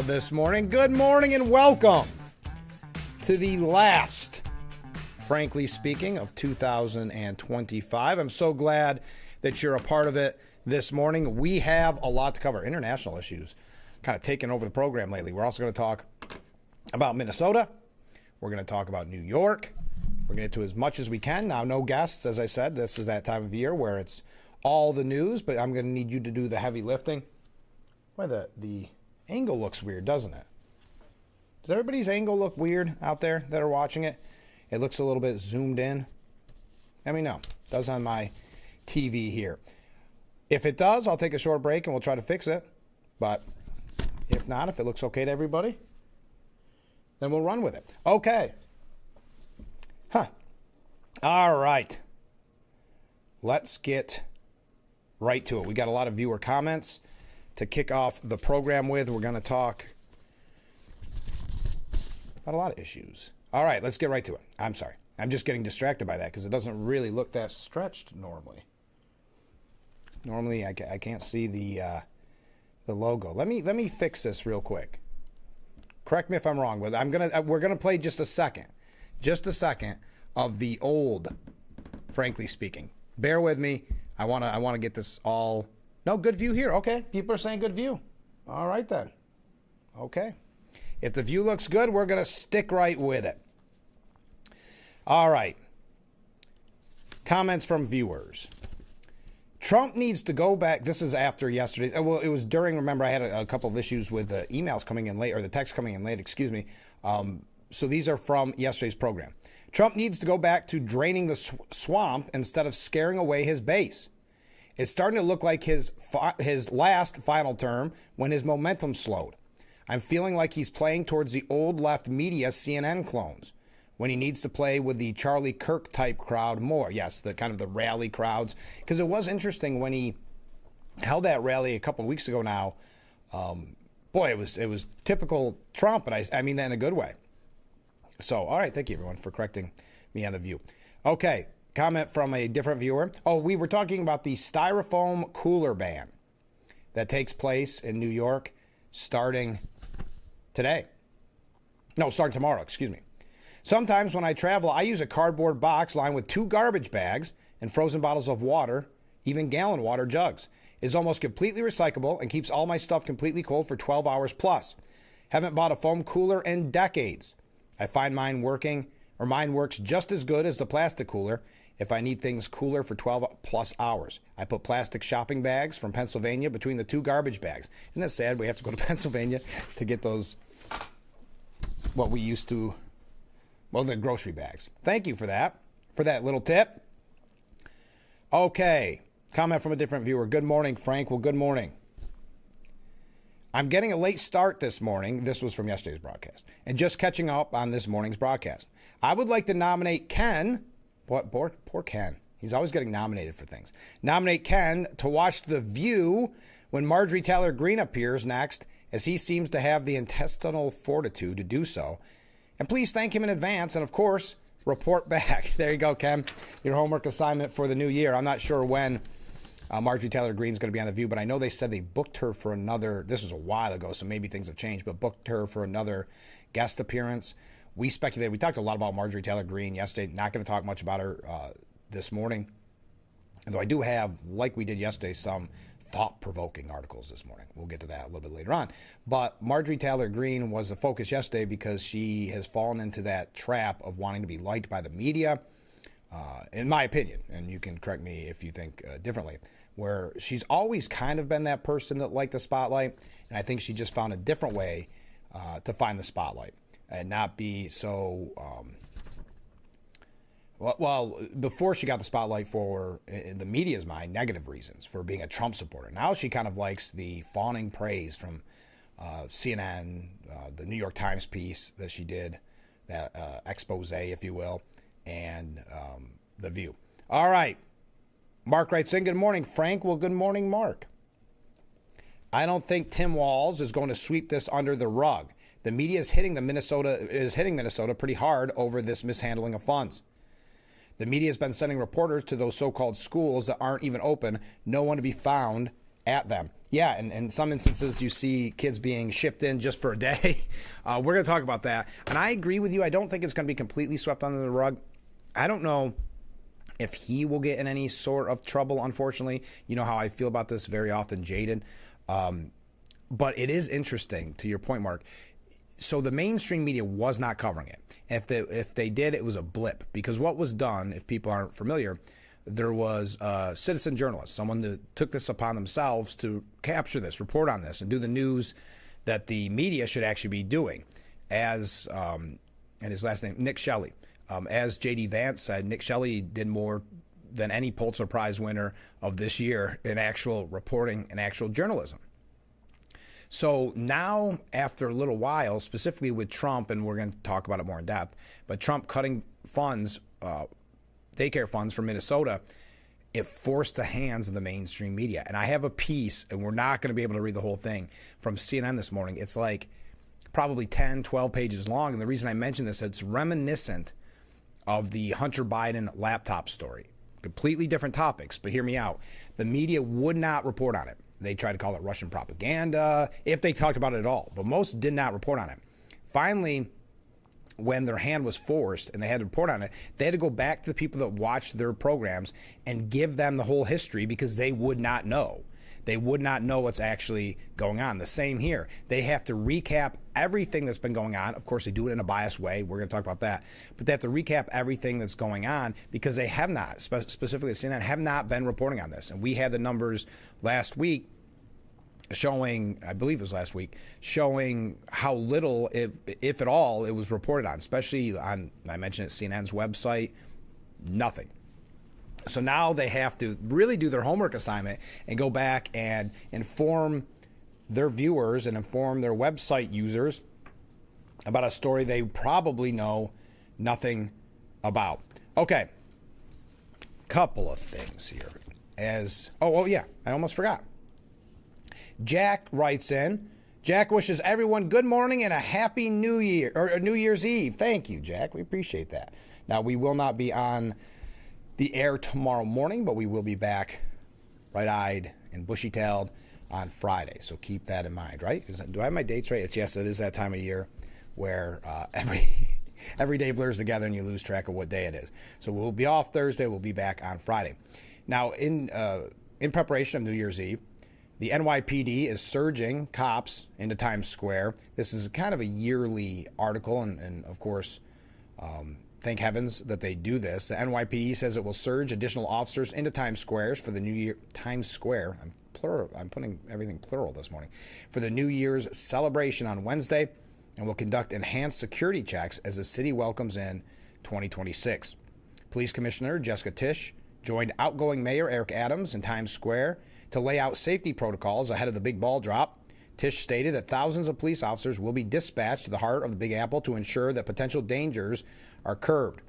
crowd this morning. Good morning and welcome to the last, frankly speaking, of 2025. I'm so glad that you're a part of it this morning. We have a lot to cover. International issues kind of taking over the program lately. We're also going to talk about Minnesota. We're going to talk about New York. We're going to get to as much as we can. Now, no guests, as I said. This is that time of year where it's all the news, but I'm going to need you to do the heavy lifting. Boy, the angle looks weird, doesn't it? Does everybody's angle look weird out there that are watching it? It looks a little bit zoomed in. Let me know. It does on my TV here. If it does, I'll take a short break and we'll try to fix it. But if not, if it looks okay to everybody, then we'll run with it. Okay. All right. Let's get right to it. We got a lot of viewer comments to kick off the program with. We're going to talk about a lot of issues. All right, let's get right to it. I'm sorry. I'm just getting distracted by that because it doesn't really look that stretched normally. Normally, I can't see the logo. Let me fix this real quick. Correct me if I'm wrong, but we're gonna play just a second of the old, frankly speaking. Bear with me. I wanna get this all. No, good view here. Okay, people are saying good view. All right then. Okay, if the view looks good, we're gonna stick right with it. All right. Comments from viewers. Trump needs to go back. This is after yesterday. Well, it was during, remember, I had a couple of issues with the emails coming in late, or the text coming in late, excuse me. So these are from yesterday's program. Trump needs to go back to draining the swamp instead of scaring away his base. It's starting to look like his last final term when his momentum slowed. I'm feeling like he's playing towards the old left media CNN clones, when he needs to play with the Charlie Kirk type crowd more. Yes, the kind of the rally crowds. Because it was interesting when he held that rally a couple of weeks ago now. Boy, it was typical Trump, and I mean that in a good way. So, all right, thank you, everyone, for correcting me on the view. Okay, comment from a different viewer. Oh, we were talking about the styrofoam cooler ban that takes place in New York starting today. No, starting tomorrow, excuse me. Sometimes when I travel, I use a cardboard box lined with 2 garbage bags and frozen bottles of water, even gallon water jugs. It's almost completely recyclable and keeps all my stuff completely cold for 12 hours plus. Haven't bought a foam cooler in decades. I find mine works just as good as the plastic cooler if I need things cooler for 12 plus hours. I put plastic shopping bags from Pennsylvania between the 2 garbage bags. Isn't that sad? We have to go to Pennsylvania to get those, what we used to... Well, the grocery bags. Thank you for that little tip. Okay, comment from a different viewer. Good morning, Frank. Well, good morning. I'm getting a late start this morning. This was from yesterday's broadcast. And just catching up on this morning's broadcast. I would like to nominate Ken. What? Poor Ken. He's always getting nominated for things. Nominate Ken to watch The View when Marjorie Taylor Greene appears next, as he seems to have the intestinal fortitude to do so. And please thank him in advance. And, of course, report back. There you go, Ken. Your homework assignment for the new year. I'm not sure when Marjorie Taylor Greene is going to be on The View, but I know they said they booked her for another, this was a while ago, so maybe things have changed, but booked her for another guest appearance. We speculated. We talked a lot about Marjorie Taylor Greene yesterday. Not going to talk much about her this morning. Although I do have, like we did yesterday, some thought-provoking articles this morning. We'll get to that a little bit later on. But Marjorie Taylor Greene was the focus yesterday because she has fallen into that trap of wanting to be liked by the media, in my opinion, and you can correct me if you think differently, where she's always kind of been that person that liked the spotlight, and I think she just found a different way to find the spotlight and not be so... Well, before she got the spotlight for, in the media's mind, negative reasons for being a Trump supporter. Now she kind of likes the fawning praise from CNN, the New York Times piece that she did, that expose, if you will, and The View. All right. Mark writes in, good morning, Frank. Well, good morning, Mark. I don't think Tim Walz is going to sweep this under the rug. The media is hitting Minnesota pretty hard over this mishandling of funds. The media has been sending reporters to those so-called schools that aren't even open, no one to be found at them. Yeah, and in some instances, you see kids being shipped in just for a day. We're going to talk about that. And I agree with you. I don't think it's going to be completely swept under the rug. I don't know if he will get in any sort of trouble, unfortunately. You know how I feel about this, very often jaded. But it is interesting, to your point, Mark. So the mainstream media was not covering it. If they did, it was a blip. Because what was done, if people aren't familiar, there was a citizen journalist, someone that took this upon themselves to capture this, report on this, and do the news that the media should actually be doing. As, and his last name, Nick Shelley. As J.D. Vance said, Nick Shelley did more than any Pulitzer Prize winner of this year in actual reporting and actual journalism. So now, after a little while, specifically with Trump, and we're going to talk about it more in depth, but Trump cutting funds, daycare funds for Minnesota, it forced the hands of the mainstream media. And I have a piece, and we're not going to be able to read the whole thing, from CNN this morning. It's like probably 10, 12 pages long. And the reason I mention this, it's reminiscent of the Hunter Biden laptop story. Completely different topics, but hear me out. The media would not report on it. They tried to call it Russian propaganda, if they talked about it at all, but most did not report on it. Finally, when their hand was forced and they had to report on it, they had to go back to the people that watched their programs and give them the whole history because they would not know. They would not know what's actually going on. The same here. They have to recap everything that's been going on. Of course, they do it in a biased way. We're going to talk about that. But they have to recap everything that's going on because they have not, specifically CNN, have not been reporting on this. And we had the numbers last week showing, I believe it was last week, showing how little, if at all, it was reported on, especially on, I mentioned it, CNN's website, nothing. So now they have to really do their homework assignment and go back and inform their viewers and inform their website users about a story they probably know nothing about. Okay, couple of things here. Oh yeah, I almost forgot. Jack writes in. Jack wishes everyone good morning and a happy New Year, or New Year's Eve. Thank you, Jack. We appreciate that. Now, we will not be on the air tomorrow morning, but we will be back bright-eyed and bushy-tailed on Friday. So keep that in mind, right? Do I have my dates right? Yes, it is that time of year where every day blurs together and you lose track of what day it is. So we'll be off Thursday. We'll be back on Friday. Now, in preparation of New Year's Eve, the NYPD is surging cops into Times Square. This is kind of a yearly article, and of course, thank heavens that they do this. The NYPD says it will surge additional officers into Times Square for the New Year. Times Square, I'm plural. I'm putting everything plural this morning. For the New Year's celebration on Wednesday, and will conduct enhanced security checks as the city welcomes in 2026. Police Commissioner Jessica Tisch joined outgoing Mayor Eric Adams in Times Square to lay out safety protocols ahead of the big ball drop. Tisch stated that thousands of police officers will be dispatched to the heart of the Big Apple to ensure that potential dangers are curbed.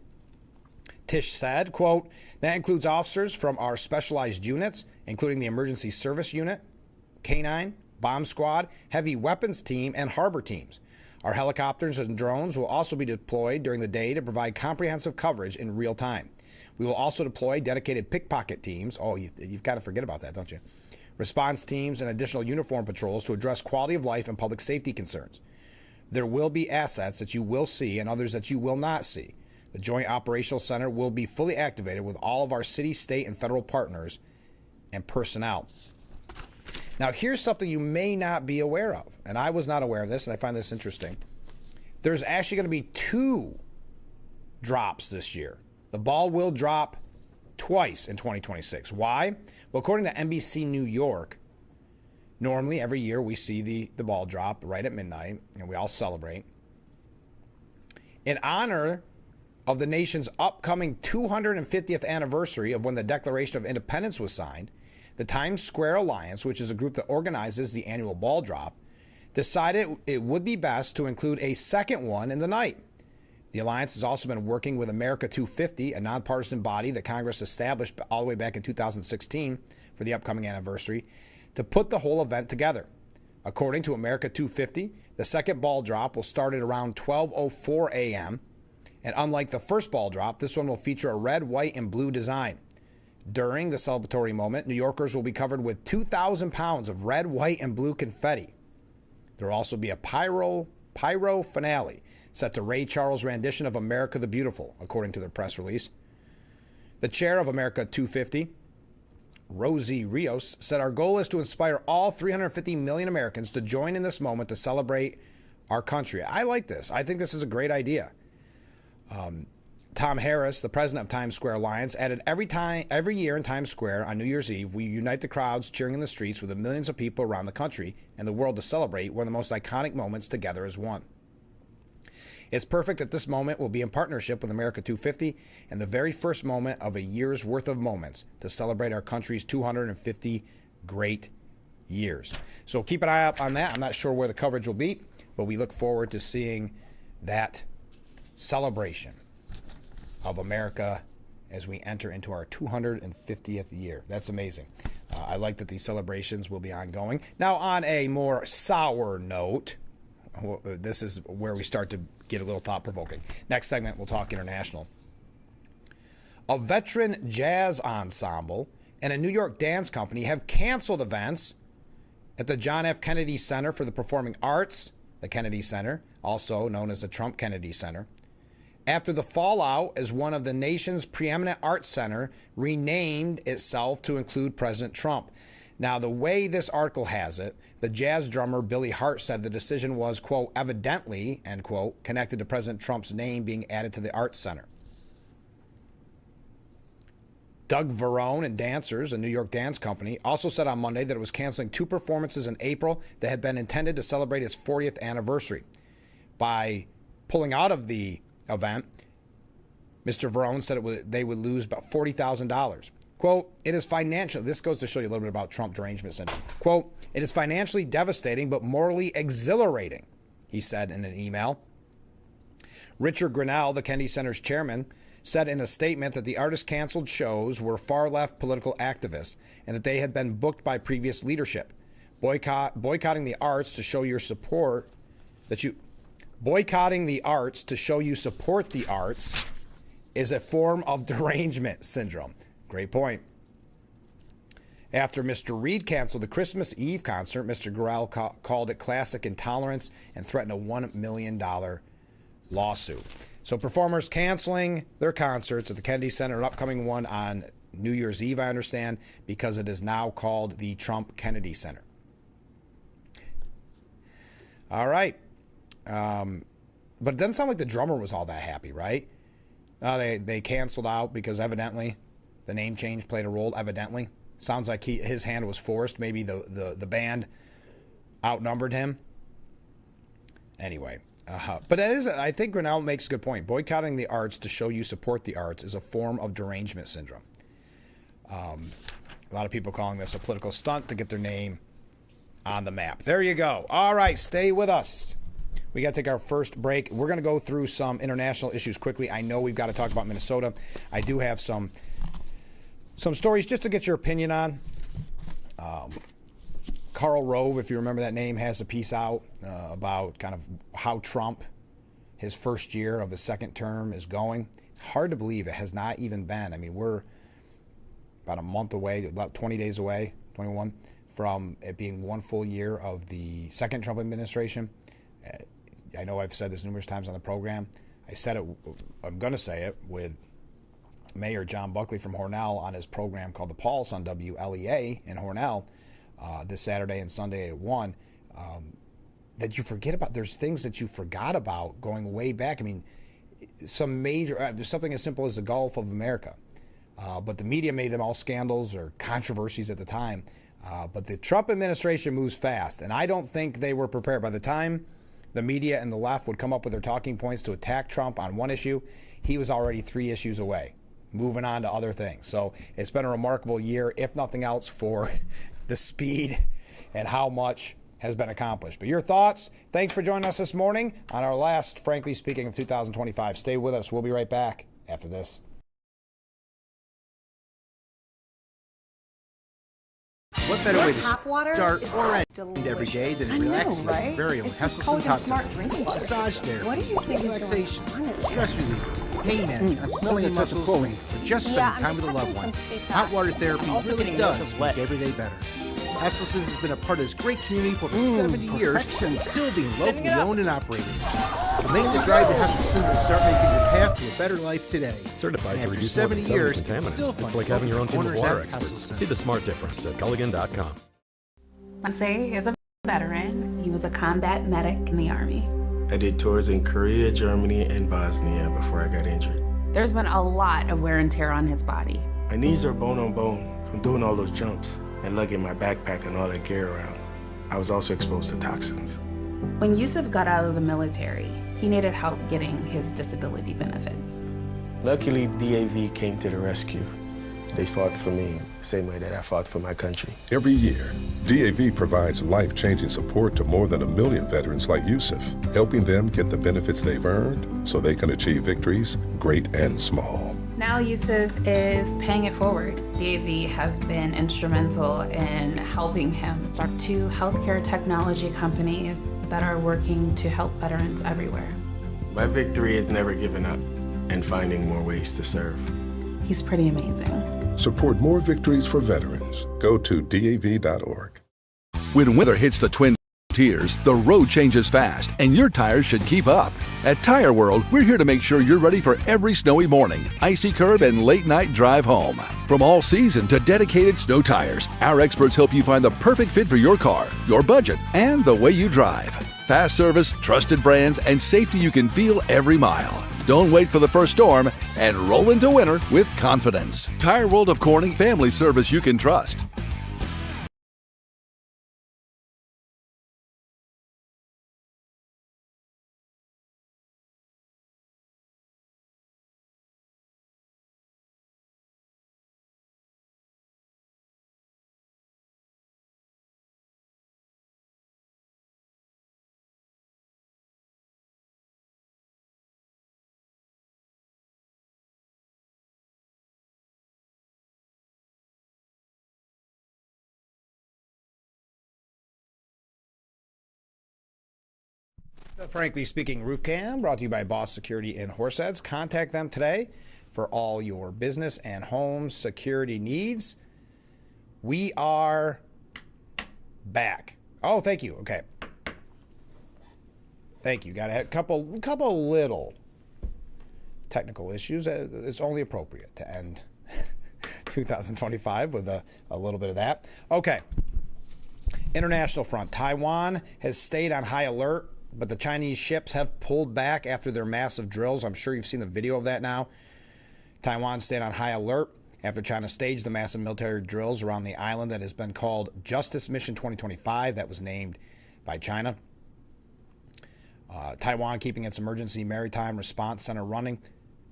Tisch said, quote, that includes officers from our specialized units, including the Emergency Service Unit, K-9, Bomb Squad, Heavy Weapons Team, and Harbor Teams. Our helicopters and drones will also be deployed during the day to provide comprehensive coverage in real time. We will also deploy dedicated pickpocket teams. Oh, you've got to forget about that, don't you? Response teams and additional uniform patrols to address quality of life and public safety concerns. There will be assets that you will see and others that you will not see. The Joint Operational Center will be fully activated with all of our city, state, and federal partners and personnel. Now, here's something you may not be aware of, and I was not aware of this, and I find this interesting. There's actually going to be 2 drops this year. The ball will drop twice in 2026. Why? Well, according to NBC New York, normally every year we see the ball drop right at midnight, and we all celebrate. In honor of the nation's upcoming 250th anniversary of when the Declaration of Independence was signed, the Times Square Alliance, which is a group that organizes the annual ball drop, decided it would be best to include a second one in the night. The Alliance has also been working with America 250, a nonpartisan body that Congress established all the way back in 2016 for the upcoming anniversary, to put the whole event together. According to America 250, the second ball drop will start at around 12:04 a.m., and unlike the first ball drop, this one will feature a red, white, and blue design. During the celebratory moment, New Yorkers will be covered with 2,000 pounds of red, white, and blue confetti. There will also be a pyro finale set to Ray Charles' rendition of America the Beautiful, according to their press release. The chair of America 250, Rosie Rios, said, "Our goal is to inspire all 350 million Americans to join in this moment to celebrate our country." I like this. I think this is a great idea. Tom Harris, the president of Times Square Alliance, added, every year in Times Square on New Year's Eve, we unite the crowds cheering in the streets with the millions of people around the country and the world to celebrate one of the most iconic moments together as one. It's perfect that this moment will be in partnership with America 250 and the very first moment of a year's worth of moments to celebrate our country's 250 great years. So keep an eye out on that. I'm not sure where the coverage will be, but we look forward to seeing that celebration of America as we enter into our 250th year. That's amazing. I like that these celebrations will be ongoing. Now, on a more sour note, this is where we start to get a little thought-provoking. Next segment, we'll talk international. A veteran jazz ensemble and a New York dance company have canceled events at the John F. Kennedy Center for the Performing Arts, the Kennedy Center, also known as the Trump Kennedy Center, after the fallout as one of the nation's preeminent arts center renamed itself to include President Trump. Now, the way this article has it, the jazz drummer Billy Hart said the decision was, quote, evidently, end quote, connected to President Trump's name being added to the arts center. Doug Verone and Dancers, a New York dance company, also said on Monday that it was canceling 2 performances in April that had been intended to celebrate its 40th anniversary. By pulling out of the event, Mr. Verone said they would lose about $40,000. Quote, it is financial. This goes to show you a little bit about Trump derangement syndrome. Quote, it is financially devastating but morally exhilarating, he said in an email. Richard Grinnell, the Kennedy Center's chairman, said in a statement that the artists canceled shows were far-left political activists and that they had been booked by previous leadership. Boycotting the arts to show your support boycotting the arts to show you support the arts is a form of derangement syndrome. Great point. After Mr. Reed canceled the Christmas Eve concert, Mr. Gorel called it classic intolerance and threatened a $1 million lawsuit. So performers canceling their concerts at the Kennedy Center, an upcoming one on New Year's Eve, I understand, because it is now called the Trump Kennedy Center. All right. But it doesn't sound like the drummer was all that happy, right? They canceled out because evidently the name change played a role, evidently. Sounds like his hand was forced. Maybe the band outnumbered him. Anyway, but it is, I think Grinnell makes a good point. Boycotting the arts to show you support the arts is a form of derangement syndrome. A lot of people calling this a political stunt to get their name on the map. There you go. All right, stay with us. We got to take our first break. We're going to go through some international issues quickly. I know we've got to talk about Minnesota. I do have some stories just to get your opinion on. Karl Rove, if you remember that name, has a piece out about kind of how Trump, his first year of his second term, is going. It's hard to believe it has not even been. I mean, we're about a month away, about 20 days away, 21, from it being one full year of the second Trump administration. I know I've said this numerous times on the program. I said it, I'm going to say it, with Mayor John Buckley from Hornell on his program called The Pulse on WLEA in Hornell this Saturday and Sunday at 1, that you forget about. There's things that you forgot about going way back. I mean, some major, something as simple as the Gulf of America. But the media made them all scandals or controversies at the time. But the Trump administration moves fast, and I don't think they were prepared. By the time the media and the left would come up with their talking points to attack Trump on one issue, he was already 3 issues away, moving on to other things. So it's been a remarkable year, if nothing else, for the speed and how much has been accomplished. But your thoughts? Thanks for joining us this morning on our last, frankly speaking, of 2025. Stay with us. We'll be right back after this. What better way to tap water start is or end delicious. every day than I know, relaxing with right? very own It's this Hesselson collagen hot smart tub. drinking water. Massage therapy, What do you think is relaxation, going on? stress reliever, pain management, I'm smelling smelling your a touch of muscles, chlorine. or just spending time with a loved one. Hot water therapy really does make every day better. Hesselson's has been a part of this great community for over 70 years, still being locally owned and operated. So make the drive to Hesselson's and start making your path to a better life today. Certified And to after reduce more 70 than years, 70 it's still contaminants. fun It's like having your own team of owners water at experts. Hesselson. See the smart difference at Culligan.com. Monse is a veteran. He was a combat medic in the Army. I did tours in Korea, Germany, and Bosnia before I got injured. There's been a lot of wear and tear on his body. My knees are bone on bone from doing all those jumps and lugging my backpack and all that gear around. I was also exposed to toxins. When Yusuf got out of the military, he needed help getting his disability benefits. Luckily, DAV came to the rescue. They fought for me the same way that I fought for my country. Every year, DAV provides life-changing support to more than 1 million veterans like Yusuf, helping them get the benefits they've earned so they can achieve victories, great and small. Now Yusuf is paying it forward. DAV has been instrumental in helping him start 2 healthcare technology companies that are working to help veterans everywhere. My victory is never giving up and finding more ways to serve. He's pretty amazing. Support more victories for veterans. Go to DAV.org. When winter hits the Twin Tiers, the road changes fast, and your tires should keep up. At Tire World, we're here to make sure you're ready for every snowy morning, icy curb, and late-night drive home. From all season to dedicated snow tires, our experts help you find the perfect fit for your car, your budget, and the way you drive. Fast service, trusted brands, and safety you can feel every mile. Don't wait for the first storm and roll into winter with confidence. Tire World of Corning, family service you can trust. Frankly Speaking Roof Cam, brought to you by Boss Security in Horseheads. Contact them today for all your business and home security needs. We are back. Oh, thank you. Okay. Thank you. Got a couple little technical issues. It's only appropriate to end 2025 with a little bit of that. Okay. International front. Taiwan has stayed on high alert, but the Chinese ships have pulled back after their massive drills. I'm sure you've seen the video of that now. Taiwan stayed on high alert after China staged the massive military drills around the island that has been called Justice Mission 2025. That was named by China. Taiwan keeping its emergency maritime response center running,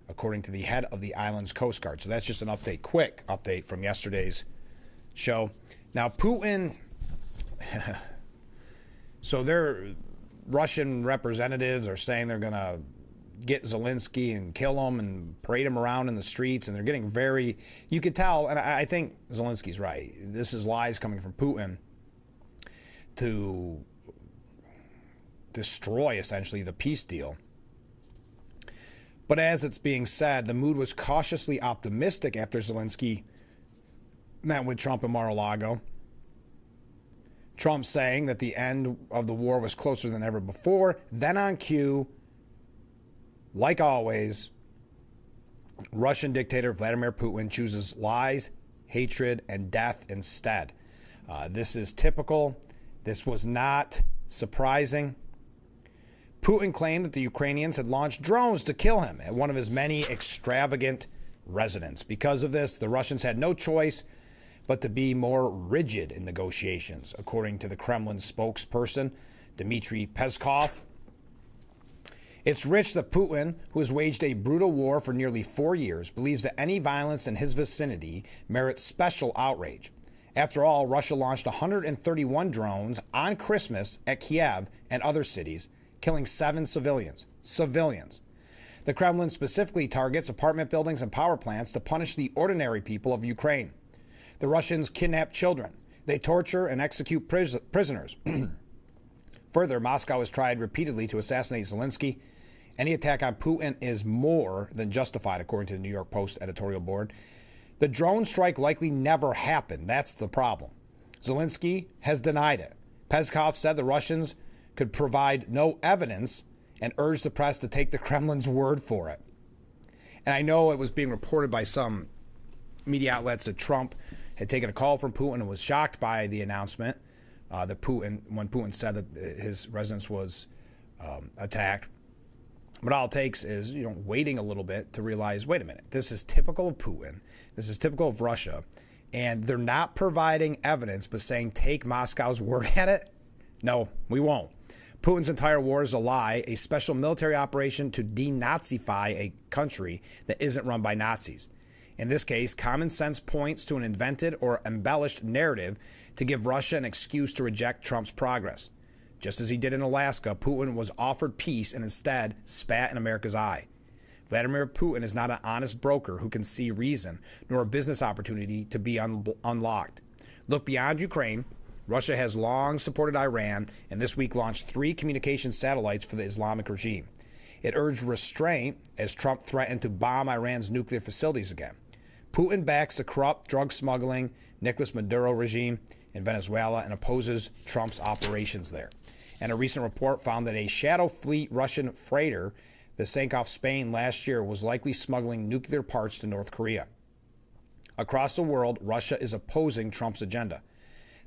according to the head of the island's Coast Guard. So that's just an update, quick update from yesterday's show. Now, Putin, so their Russian representatives are saying they're going to get Zelensky and kill him and parade him around in the streets, and they're getting very, you could tell, and I think Zelensky's right. This is lies coming from Putin to destroy, essentially, the peace deal. But as it's being said, the mood was cautiously optimistic after Zelensky met with Trump in Mar-a-Lago. Trump saying that the end of the war was closer than ever before. Then on cue, like always, Russian dictator Vladimir Putin chooses lies, hatred, and death instead. This is typical. This was not surprising. Putin claimed that the Ukrainians had launched drones to kill him at one of his many extravagant residences. Because of this, the Russians had no choice but to be more rigid in negotiations, according to the Kremlin spokesperson, Dmitry Peskov. It's rich that Putin, who has waged a brutal war for nearly 4 years, believes that any violence in his vicinity merits special outrage. After all, Russia launched 131 drones on Christmas at Kiev and other cities, killing 7 civilians. The Kremlin specifically targets apartment buildings and power plants to punish the ordinary people of Ukraine. The Russians kidnap children. They torture and execute prisoners. Further, Moscow has tried repeatedly to assassinate Zelensky. Any attack on Putin is more than justified, according to the New York Post editorial board. The drone strike likely never happened. That's the problem. Zelensky has denied it. Peskov said the Russians could provide no evidence and urged the press to take the Kremlin's word for it. And I know it was being reported by some media outlets that Trump had taken a call from Putin and was shocked by the announcement that when Putin said that his residence was attacked. But all it takes is, waiting a little bit to realize, wait a minute, this is typical of Putin. This is typical of Russia. And they're not providing evidence, but saying, take Moscow's word at it. No, we won't. Putin's entire war is a lie, a special military operation to denazify a country that isn't run by Nazis. In this case, common sense points to an invented or embellished narrative to give Russia an excuse to reject Trump's progress. Just as he did in Alaska, Putin was offered peace and instead spat in America's eye. Vladimir Putin is not an honest broker who can see reason, nor a business opportunity to be unlocked. Look beyond Ukraine. Russia has long supported Iran, and this week launched 3 communication satellites for the Islamic regime. It urged restraint as Trump threatened to bomb Iran's nuclear facilities again. Putin backs the corrupt, drug-smuggling Nicolas Maduro regime in Venezuela and opposes Trump's operations there. And a recent report found that a shadow fleet Russian freighter that sank off Spain last year was likely smuggling nuclear parts to North Korea. Across the world, Russia is opposing Trump's agenda.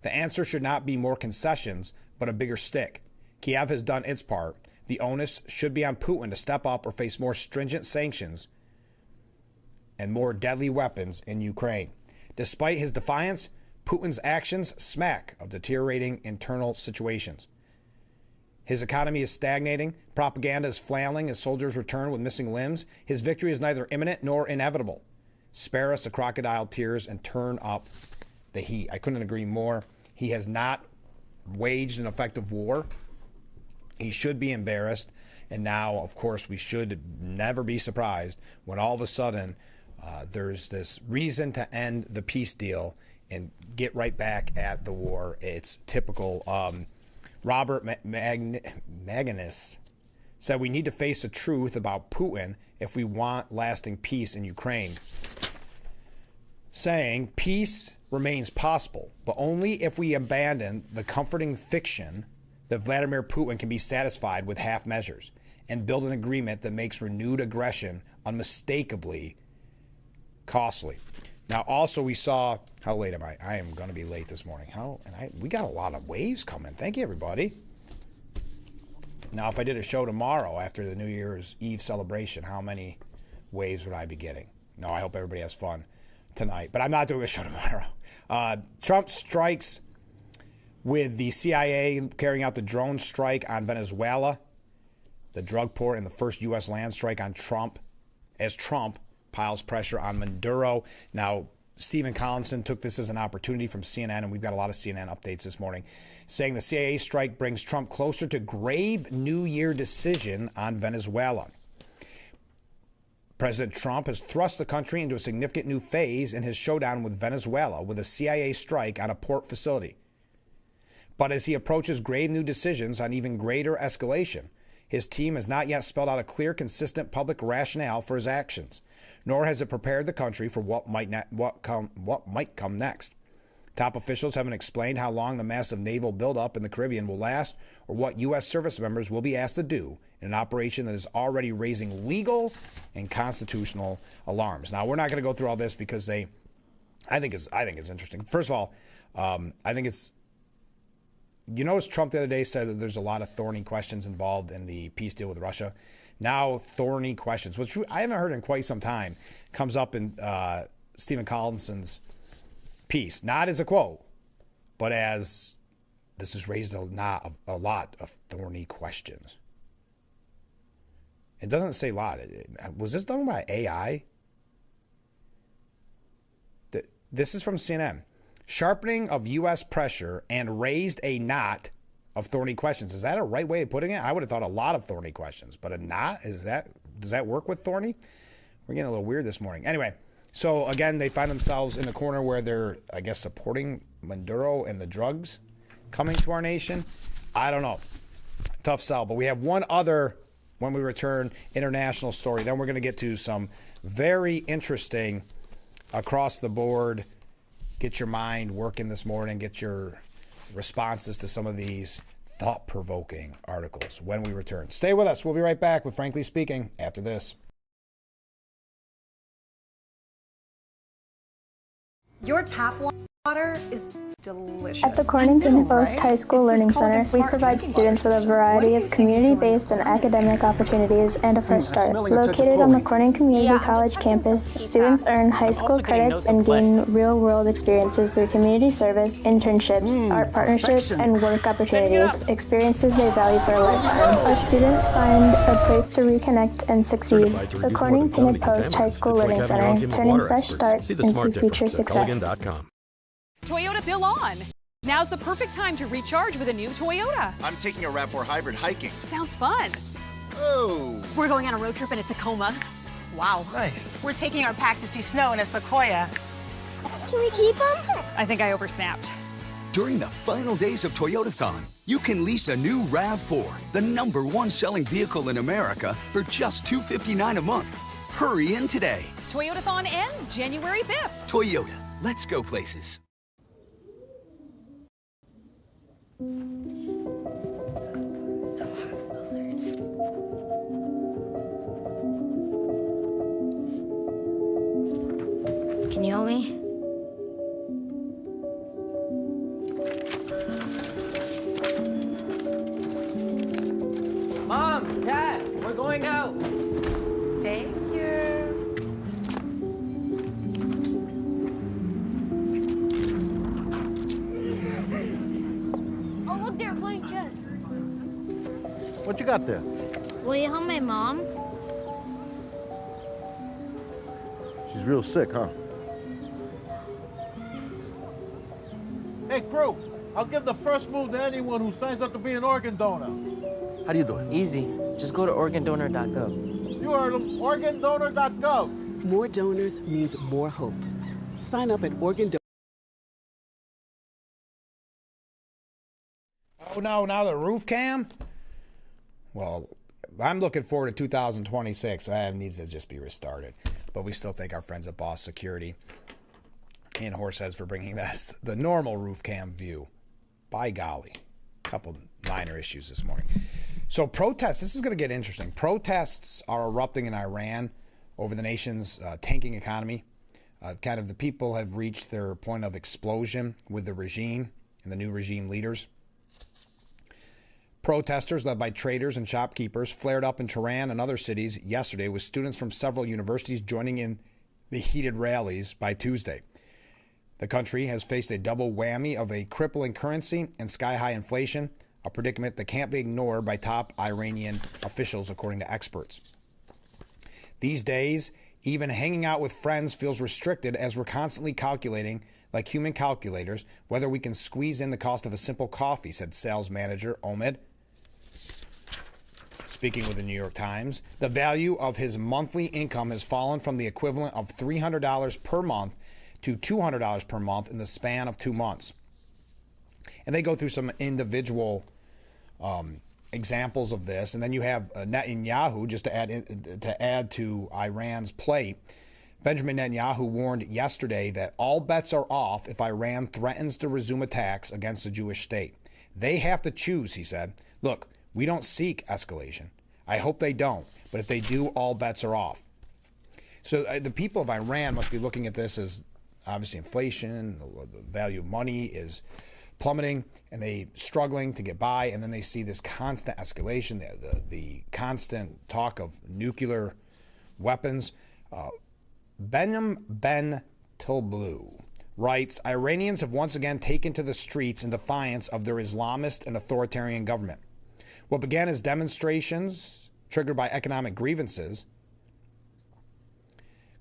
The answer should not be more concessions, but a bigger stick. Kiev has done its part. The onus should be on Putin to step up or face more stringent sanctions and more deadly weapons in Ukraine. Despite his defiance, Putin's actions smack of deteriorating internal situations. His economy is stagnating. Propaganda is flailing as soldiers return with missing limbs. His victory is neither imminent nor inevitable. Spare us the crocodile tears and turn up the heat. I couldn't agree more. He has not waged an effective war. He should be embarrassed. And now, of course, we should never be surprised when all of a sudden there's this reason to end the peace deal and get right back at the war. It's typical. Robert Magnus said we need to face the truth about Putin if we want lasting peace in Ukraine, saying peace remains possible, but only if we abandon the comforting fiction that Vladimir Putin can be satisfied with half measures and build an agreement that makes renewed aggression unmistakably costly. Now, also, we saw, how late am I? I am going to be late this morning. We got a lot of waves coming. Thank you, everybody. Now, if I did a show tomorrow after the New Year's Eve celebration, how many waves would I be getting? No, I hope everybody has fun tonight. But I'm not doing a show tomorrow. Trump strikes with the CIA carrying out the drone strike on Venezuela, the drug port, and the first U.S. land strike on Trump, as Trump piles pressure on Maduro. Now, Stephen Collinson took this as an opportunity from CNN, and we've got a lot of CNN updates this morning, saying the CIA strike brings Trump closer to grave New Year decision on Venezuela. President Trump has thrust the country into a significant new phase in his showdown with Venezuela with a CIA strike on a port facility. But as he approaches grave new decisions on even greater escalation, his team has not yet spelled out a clear, consistent public rationale for his actions, nor has it prepared the country for what might come next. Top officials haven't explained how long the massive naval buildup in the Caribbean will last or what U.S. service members will be asked to do in an operation that is already raising legal and constitutional alarms. Now, we're not going to go through all this because I think it's interesting. First of all, I think it's, you notice Trump the other day said that there's a lot of thorny questions involved in the peace deal with Russia. Now, thorny questions, which I haven't heard in quite some time, comes up in Stephen Collinson's piece. Not as a quote, but as this has raised a lot of thorny questions. It doesn't say a lot. Was this done by AI? This is from CNN. Sharpening of U.S. pressure and raised a knot of thorny questions. Is that a right way of putting it? I would have thought a lot of thorny questions, but a knot, does that work with thorny? We're getting a little weird this morning. Anyway, so again, they find themselves in a corner where they're, I guess, supporting Maduro and the drugs coming to our nation. I don't know. Tough sell. But we have one other, when we return, international story. Then we're going to get to some very interesting across the board. Get your mind working this morning. Get your responses to some of these thought-provoking articles when we return. Stay with us. We'll be right back with Frankly Speaking after this. Your tap water is delicious. At the Corning Post High School Learning Center, we provide students with a variety of community-based and academic opportunities and a fresh start. Located on the Corning Community College campus, students earn high school credits and gain real-world experiences through community service, internships, art partnerships, and work opportunities, experiences they value for a lifetime. Our students find a place to reconnect and succeed. The Corning Post High School Learning Center, turning fresh starts into future success. Toyota still on. Now's the perfect time to recharge with a new Toyota. I'm taking a RAV4 hybrid hiking. Sounds fun. Oh. We're going on a road trip in a Tacoma. Wow. Nice. We're taking our pack to see snow in a Sequoia. Can we keep them? I think I oversnapped. During the final days of Toyotathon, you can lease a new RAV4, the #1 selling vehicle in America, for just $259 a month. Hurry in today. Toyotathon ends January 5th. Toyota, let's go places. Can you help me? Mom, Dad, we're going out. Thank you. Oh, look, they're playing chess. What you got there? Will you help my mom? She's real sick, huh? Hey, crew, I'll give the first move to anyone who signs up to be an organ donor. How do you do it? Easy. Just go to organdonor.gov. You heard them, organdonor.gov. More donors means more hope. Sign up at organdonor. Oh, no, now the roof cam? Well, I'm looking forward to 2026. It needs to just be restarted. But we still thank our friends at Boss Security and Horseheads for bringing us the normal roof cam view. By golly, a couple minor issues this morning. So protests, this is going to get interesting. Protests are erupting in Iran over the nation's tanking economy. Kind of the people have reached their point of explosion with the regime and the new regime leaders. Protesters led by traders and shopkeepers flared up in Tehran and other cities yesterday, with students from several universities joining in the heated rallies by Tuesday. The country has faced a double whammy of a crippling currency and sky-high inflation, a predicament that can't be ignored by top Iranian officials, according to experts. These days, even hanging out with friends feels restricted, as we're constantly calculating, like human calculators, whether we can squeeze in the cost of a simple coffee, said sales manager Omid. Speaking with the New York Times, the value of his monthly income has fallen from the equivalent of $300 per month to $200 per month in the span of 2 months. And they go through some individual examples of this. And then you have Netanyahu, just to add to Iran's plate. Benjamin Netanyahu warned yesterday that all bets are off if Iran threatens to resume attacks against the Jewish state. They have to choose, he said. Look, we don't seek escalation. I hope they don't. But if they do, all bets are off. So the people of Iran must be looking at this as obviously inflation, the value of money is plummeting, and they struggling to get by, and then they see this constant escalation, the constant talk of nuclear weapons. Benem Ben Tilblu writes, Iranians have once again taken to the streets in defiance of their Islamist and authoritarian government. What began as demonstrations triggered by economic grievances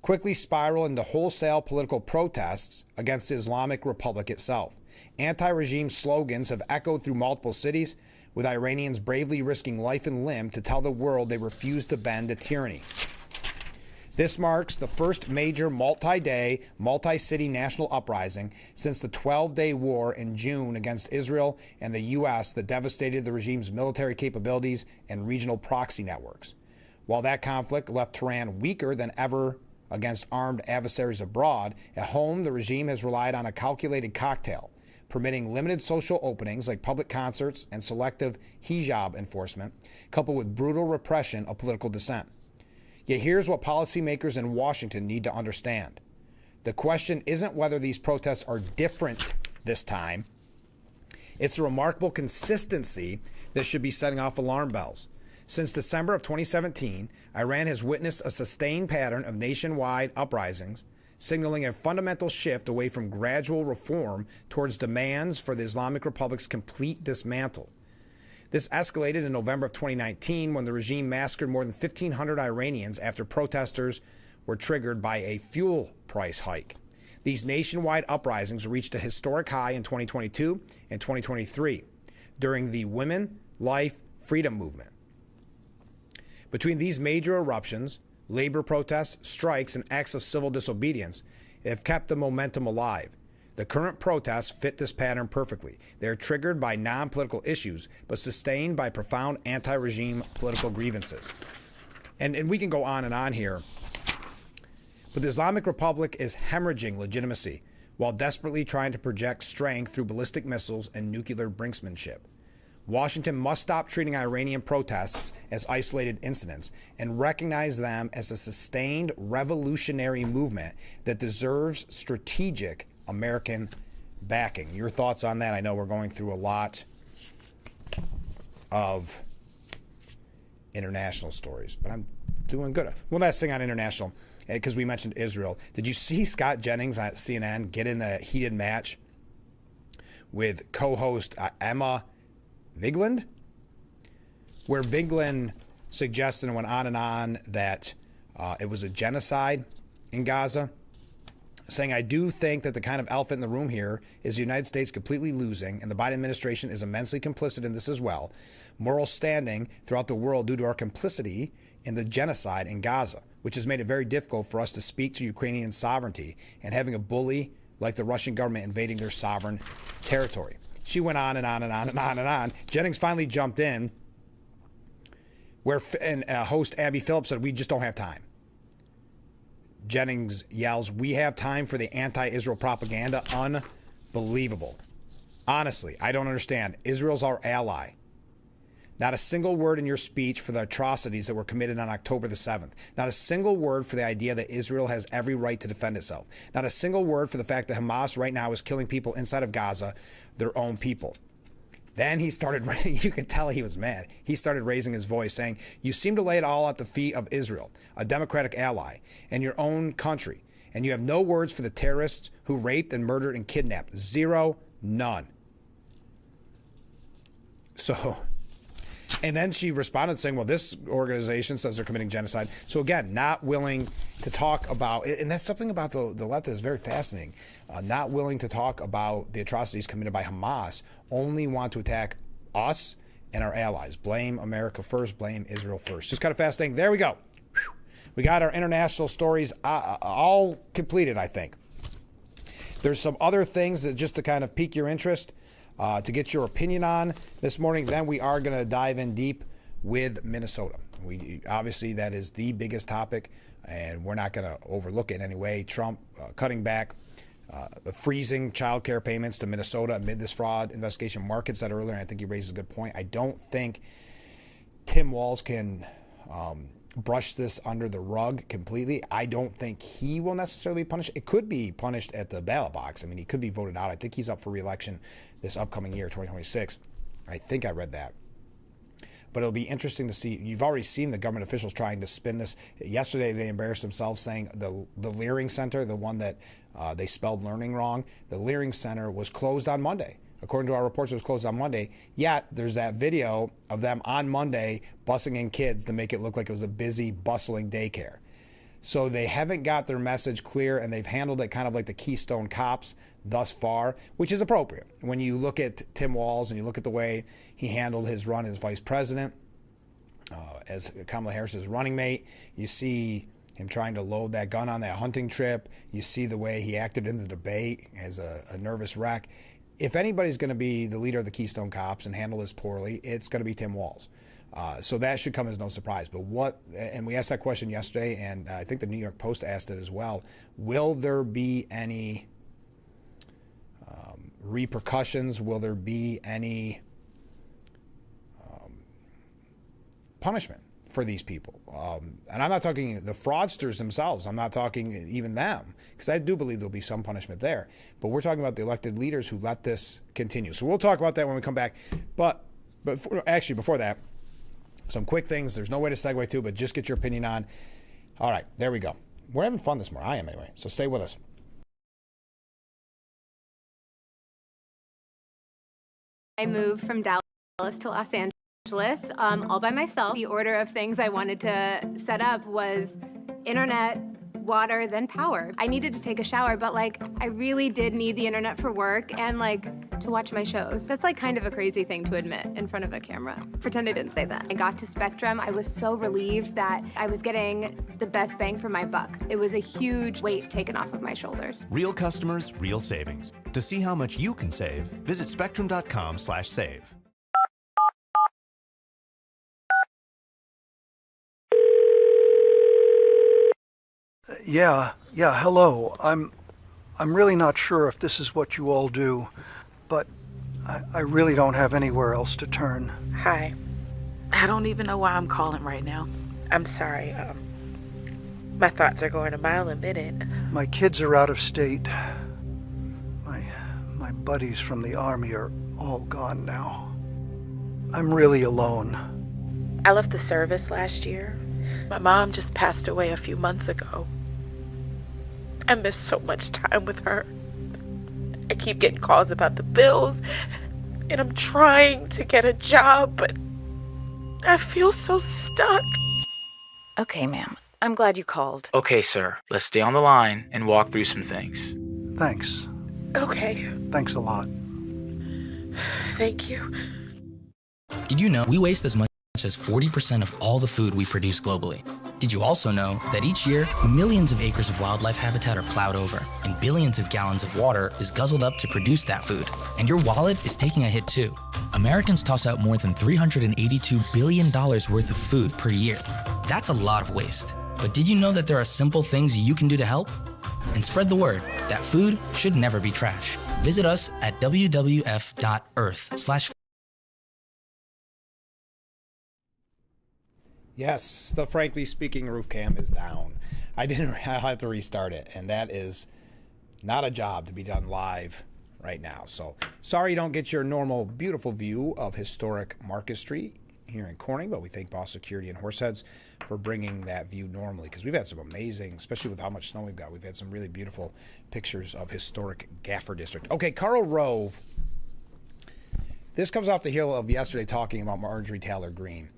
quickly spiral into wholesale political protests against the Islamic Republic itself. Anti-regime slogans have echoed through multiple cities, with Iranians bravely risking life and limb to tell the world they refuse to bend to tyranny. This marks the first major multi-day, multi-city national uprising since the 12-day war in June against Israel and the U.S. that devastated the regime's military capabilities and regional proxy networks. While that conflict left Tehran weaker than ever against armed adversaries abroad, at home the regime has relied on a calculated cocktail, permitting limited social openings like public concerts and selective hijab enforcement, coupled with brutal repression of political dissent. Yet here's what policymakers in Washington need to understand. The question isn't whether these protests are different this time. It's a remarkable consistency that should be setting off alarm bells. Since December of 2017, Iran has witnessed a sustained pattern of nationwide uprisings, signaling a fundamental shift away from gradual reform towards demands for the Islamic Republic's complete dismantle. This escalated in November of 2019 when the regime massacred more than 1,500 Iranians after protesters were triggered by a fuel price hike. These nationwide uprisings reached a historic high in 2022 and 2023 during the Women, Life, Freedom movement. Between these major eruptions, labor protests, strikes, and acts of civil disobedience have kept the momentum alive. The current protests fit this pattern perfectly. They are triggered by non-political issues, but sustained by profound anti-regime political grievances. And we can go on and on here. But the Islamic Republic is hemorrhaging legitimacy while desperately trying to project strength through ballistic missiles and nuclear brinksmanship. Washington must stop treating Iranian protests as isolated incidents and recognize them as a sustained revolutionary movement that deserves strategic American backing. Your thoughts on that? I know we're going through a lot of international stories, but I'm doing good. One last thing on international, because we mentioned Israel. Did you see Scott Jennings at CNN get in the heated match with co-host Emma Vigeland, where Vigeland suggested and went on and on that it was a genocide in Gaza, saying, I do think that the kind of elephant in the room here is the United States completely losing, and the Biden administration is immensely complicit in this as well, moral standing throughout the world due to our complicity in the genocide in Gaza, which has made it very difficult for us to speak to Ukrainian sovereignty and having a bully like the Russian government invading their sovereign territory. She went on and on and on and on and on. Jennings finally jumped in, where host Abby Phillips said, we just don't have time. Jennings yells, we have time for the anti-Israel propaganda. Unbelievable. Honestly, I don't understand. Israel's our ally. Not a single word in your speech for the atrocities that were committed on October the 7th. Not a single word for the idea that Israel has every right to defend itself. Not a single word for the fact that Hamas right now is killing people inside of Gaza, their own people. Then he started, you could tell he was mad. He started raising his voice saying, you seem to lay it all at the feet of Israel, a democratic ally, and your own country. And you have no words for the terrorists who raped and murdered and kidnapped. Zero, none. So, and then she responded saying, well, this organization says they're committing genocide. So again, not willing to talk about, and that's something about the left that is very fascinating, not willing to talk about the atrocities committed by Hamas, only want to attack us and our allies. Blame America first, blame Israel first. Just kind of fascinating. There we go. We got our international stories all completed, I think. There's some other things that just to kind of pique your interest, to get your opinion on this morning. Then we are going to dive in deep with Minnesota. Obviously, that is the biggest topic, and we're not going to overlook it in any way. Trump cutting back, freezing child care payments to Minnesota amid this fraud investigation. Mark had said earlier, and I think he raises a good point. I don't think Tim Walz can brush this under the rug completely. I don't think he will necessarily be punished. It could be punished at the ballot box. I mean, he could be voted out. I think he's up for re-election this upcoming year, 2026. I think I read that. But it'll be interesting to see. You've already seen the government officials trying to spin this. Yesterday, they embarrassed themselves saying the Leering Center, the one that they spelled learning wrong, the Leering Center was closed on Monday. According to our reports, it was closed on Monday. Yet, there's that video of them on Monday busing in kids to make it look like it was a busy, bustling daycare. So they haven't got their message clear, and they've handled it kind of like the Keystone Cops thus far, which is appropriate. When you look at Tim Walz and you look at the way he handled his run as vice president, as Kamala Harris's running mate, you see him trying to load that gun on that hunting trip. You see the way he acted in the debate as a nervous wreck. If anybody's going to be the leader of the Keystone Cops and handle this poorly, it's going to be Tim Walz. So that should come as no surprise. But and we asked that question yesterday, and I think the New York Post asked it as well. Will there be any repercussions? Will there be any punishment for these people? And I'm not talking the fraudsters themselves. I'm not talking even them, because I do believe there'll be some punishment there. But we're talking about the elected leaders who let this continue. So we'll talk about that when we come back. But actually, before that, some quick things. There's no way to segue to, but just get your opinion on. All right, there we go. We're having fun this morning. I am anyway. So stay with us. I moved from Dallas to Los Angeles all by myself. The order of things I wanted to set up was internet, water, then power. I needed to take a shower, but I really did need the internet for work and to watch my shows. That's kind of a crazy thing to admit in front of a camera. Pretend I didn't say that. I got to Spectrum. I was so relieved that I was getting the best bang for my buck. It was a huge weight taken off of my shoulders. Real customers, real savings. To see how much you can save, visit spectrum.com/save. Yeah, hello. I'm really not sure if this is what you all do, but I really don't have anywhere else to turn. Hi. I don't even know why I'm calling right now. I'm sorry. My thoughts are going a mile a minute. My kids are out of state. My buddies from the Army are all gone now. I'm really alone. I left the service last year. My mom just passed away a few months ago. I miss so much time with her. I keep getting calls about the bills, and I'm trying to get a job, but I feel so stuck. Okay, ma'am. I'm glad you called. Okay, sir. Let's stay on the line and walk through some things. Thanks. Okay. Thanks a lot. Thank you. Did you know we waste as much as 40% of all the food we produce globally? Did you also know that each year, millions of acres of wildlife habitat are plowed over, and billions of gallons of water is guzzled up to produce that food? And your wallet is taking a hit too. Americans toss out more than $382 billion worth of food per year. That's a lot of waste. But did you know that there are simple things you can do to help? And spread the word that food should never be trash. Visit us at wwf.earth/. Yes, the Frankly Speaking roof cam is down. I'll have to restart it, and that is not a job to be done live right now. So sorry you don't get your normal beautiful view of historic Market Street here in Corning, but we thank Boss Security and Horseheads for bringing that view normally, because we've had some amazing, especially with how much snow we've got, we've had some really beautiful pictures of historic Gaffer District. Okay, Karl Rove. This comes off the heel of yesterday talking about Marjorie Taylor Greene.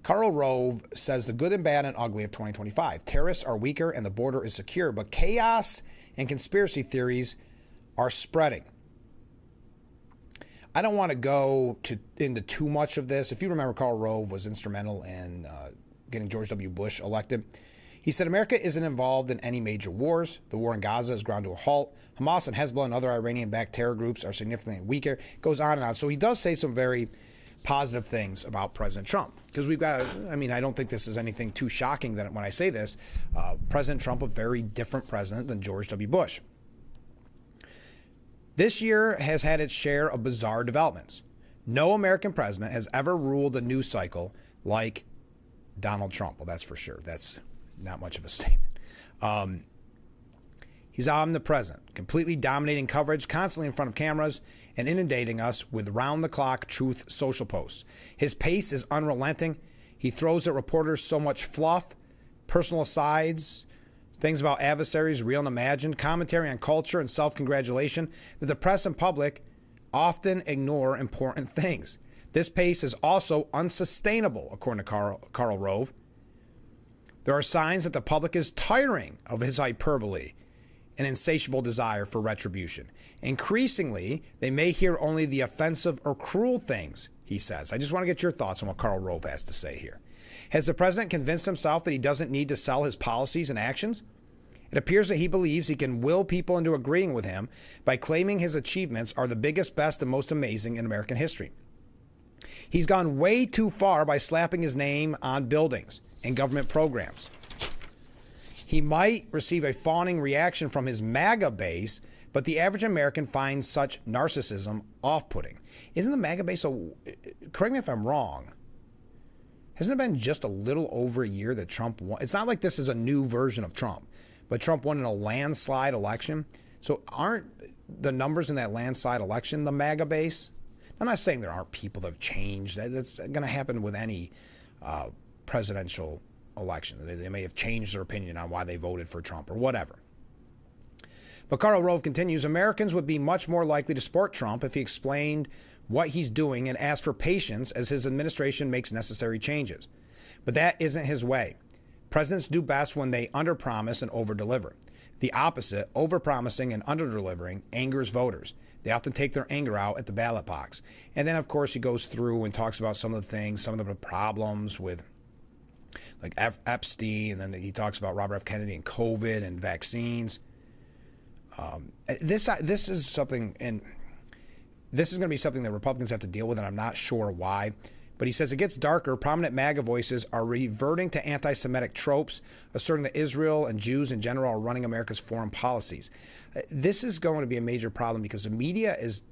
Karl Rove says the good and bad and ugly of 2025. Terrorists are weaker and the border is secure, but chaos and conspiracy theories are spreading. I don't want to go into too much of this. If you remember, Karl Rove was instrumental in getting George W. Bush elected. He said America isn't involved in any major wars. The war in Gaza is ground to a halt. Hamas and Hezbollah and other Iranian-backed terror groups are significantly weaker. It goes on and on. So he does say some very positive things about President Trump. Because we've got, I don't think this is anything too shocking that when I say this, President Trump, a very different president than George W. Bush. This year has had its share of bizarre developments. No American president has ever ruled a news cycle like Donald Trump. Well, that's for sure. That's not much of a statement. He's omnipresent, completely dominating coverage, constantly in front of cameras, and inundating us with round-the-clock truth social posts. His pace is unrelenting. He throws at reporters so much fluff, personal asides, things about adversaries, real and imagined, commentary on culture and self-congratulation, that the press and public often ignore important things. This pace is also unsustainable, according to Karl Rove. There are signs that the public is tiring of his hyperbole, an insatiable desire for retribution. Increasingly, they may hear only the offensive or cruel things, he says. I just want to get your thoughts on what Karl Rove has to say here. Has the president convinced himself that he doesn't need to sell his policies and actions? It appears that he believes he can will people into agreeing with him by claiming his achievements are the biggest, best, and most amazing in American history. He's gone way too far by slapping his name on buildings and government programs. He might receive a fawning reaction from his MAGA base, but the average American finds such narcissism off-putting. Isn't the MAGA base, correct me if I'm wrong, hasn't it been just a little over a year that Trump won? It's not like this is a new version of Trump, but Trump won in a landslide election. So aren't the numbers in that landslide election the MAGA base? I'm not saying there aren't people that have changed. That's going to happen with any presidential election. They may have changed their opinion on why they voted for Trump or whatever. But Karl Rove continues, Americans would be much more likely to support Trump if he explained what he's doing and asked for patience as his administration makes necessary changes. But that isn't his way. Presidents do best when they underpromise and overdeliver. The opposite, overpromising and underdelivering, angers voters. They often take their anger out at the ballot box. And then, of course, he goes through and talks about some of the things, some of the problems with like Epstein, and then he talks about Robert F. Kennedy and COVID and vaccines. This is something, and this is going to be something that Republicans have to deal with, and I'm not sure why. But he says it gets darker. Prominent MAGA voices are reverting to anti-Semitic tropes, asserting that Israel and Jews in general are running America's foreign policies. This is going to be a major problem because the media is,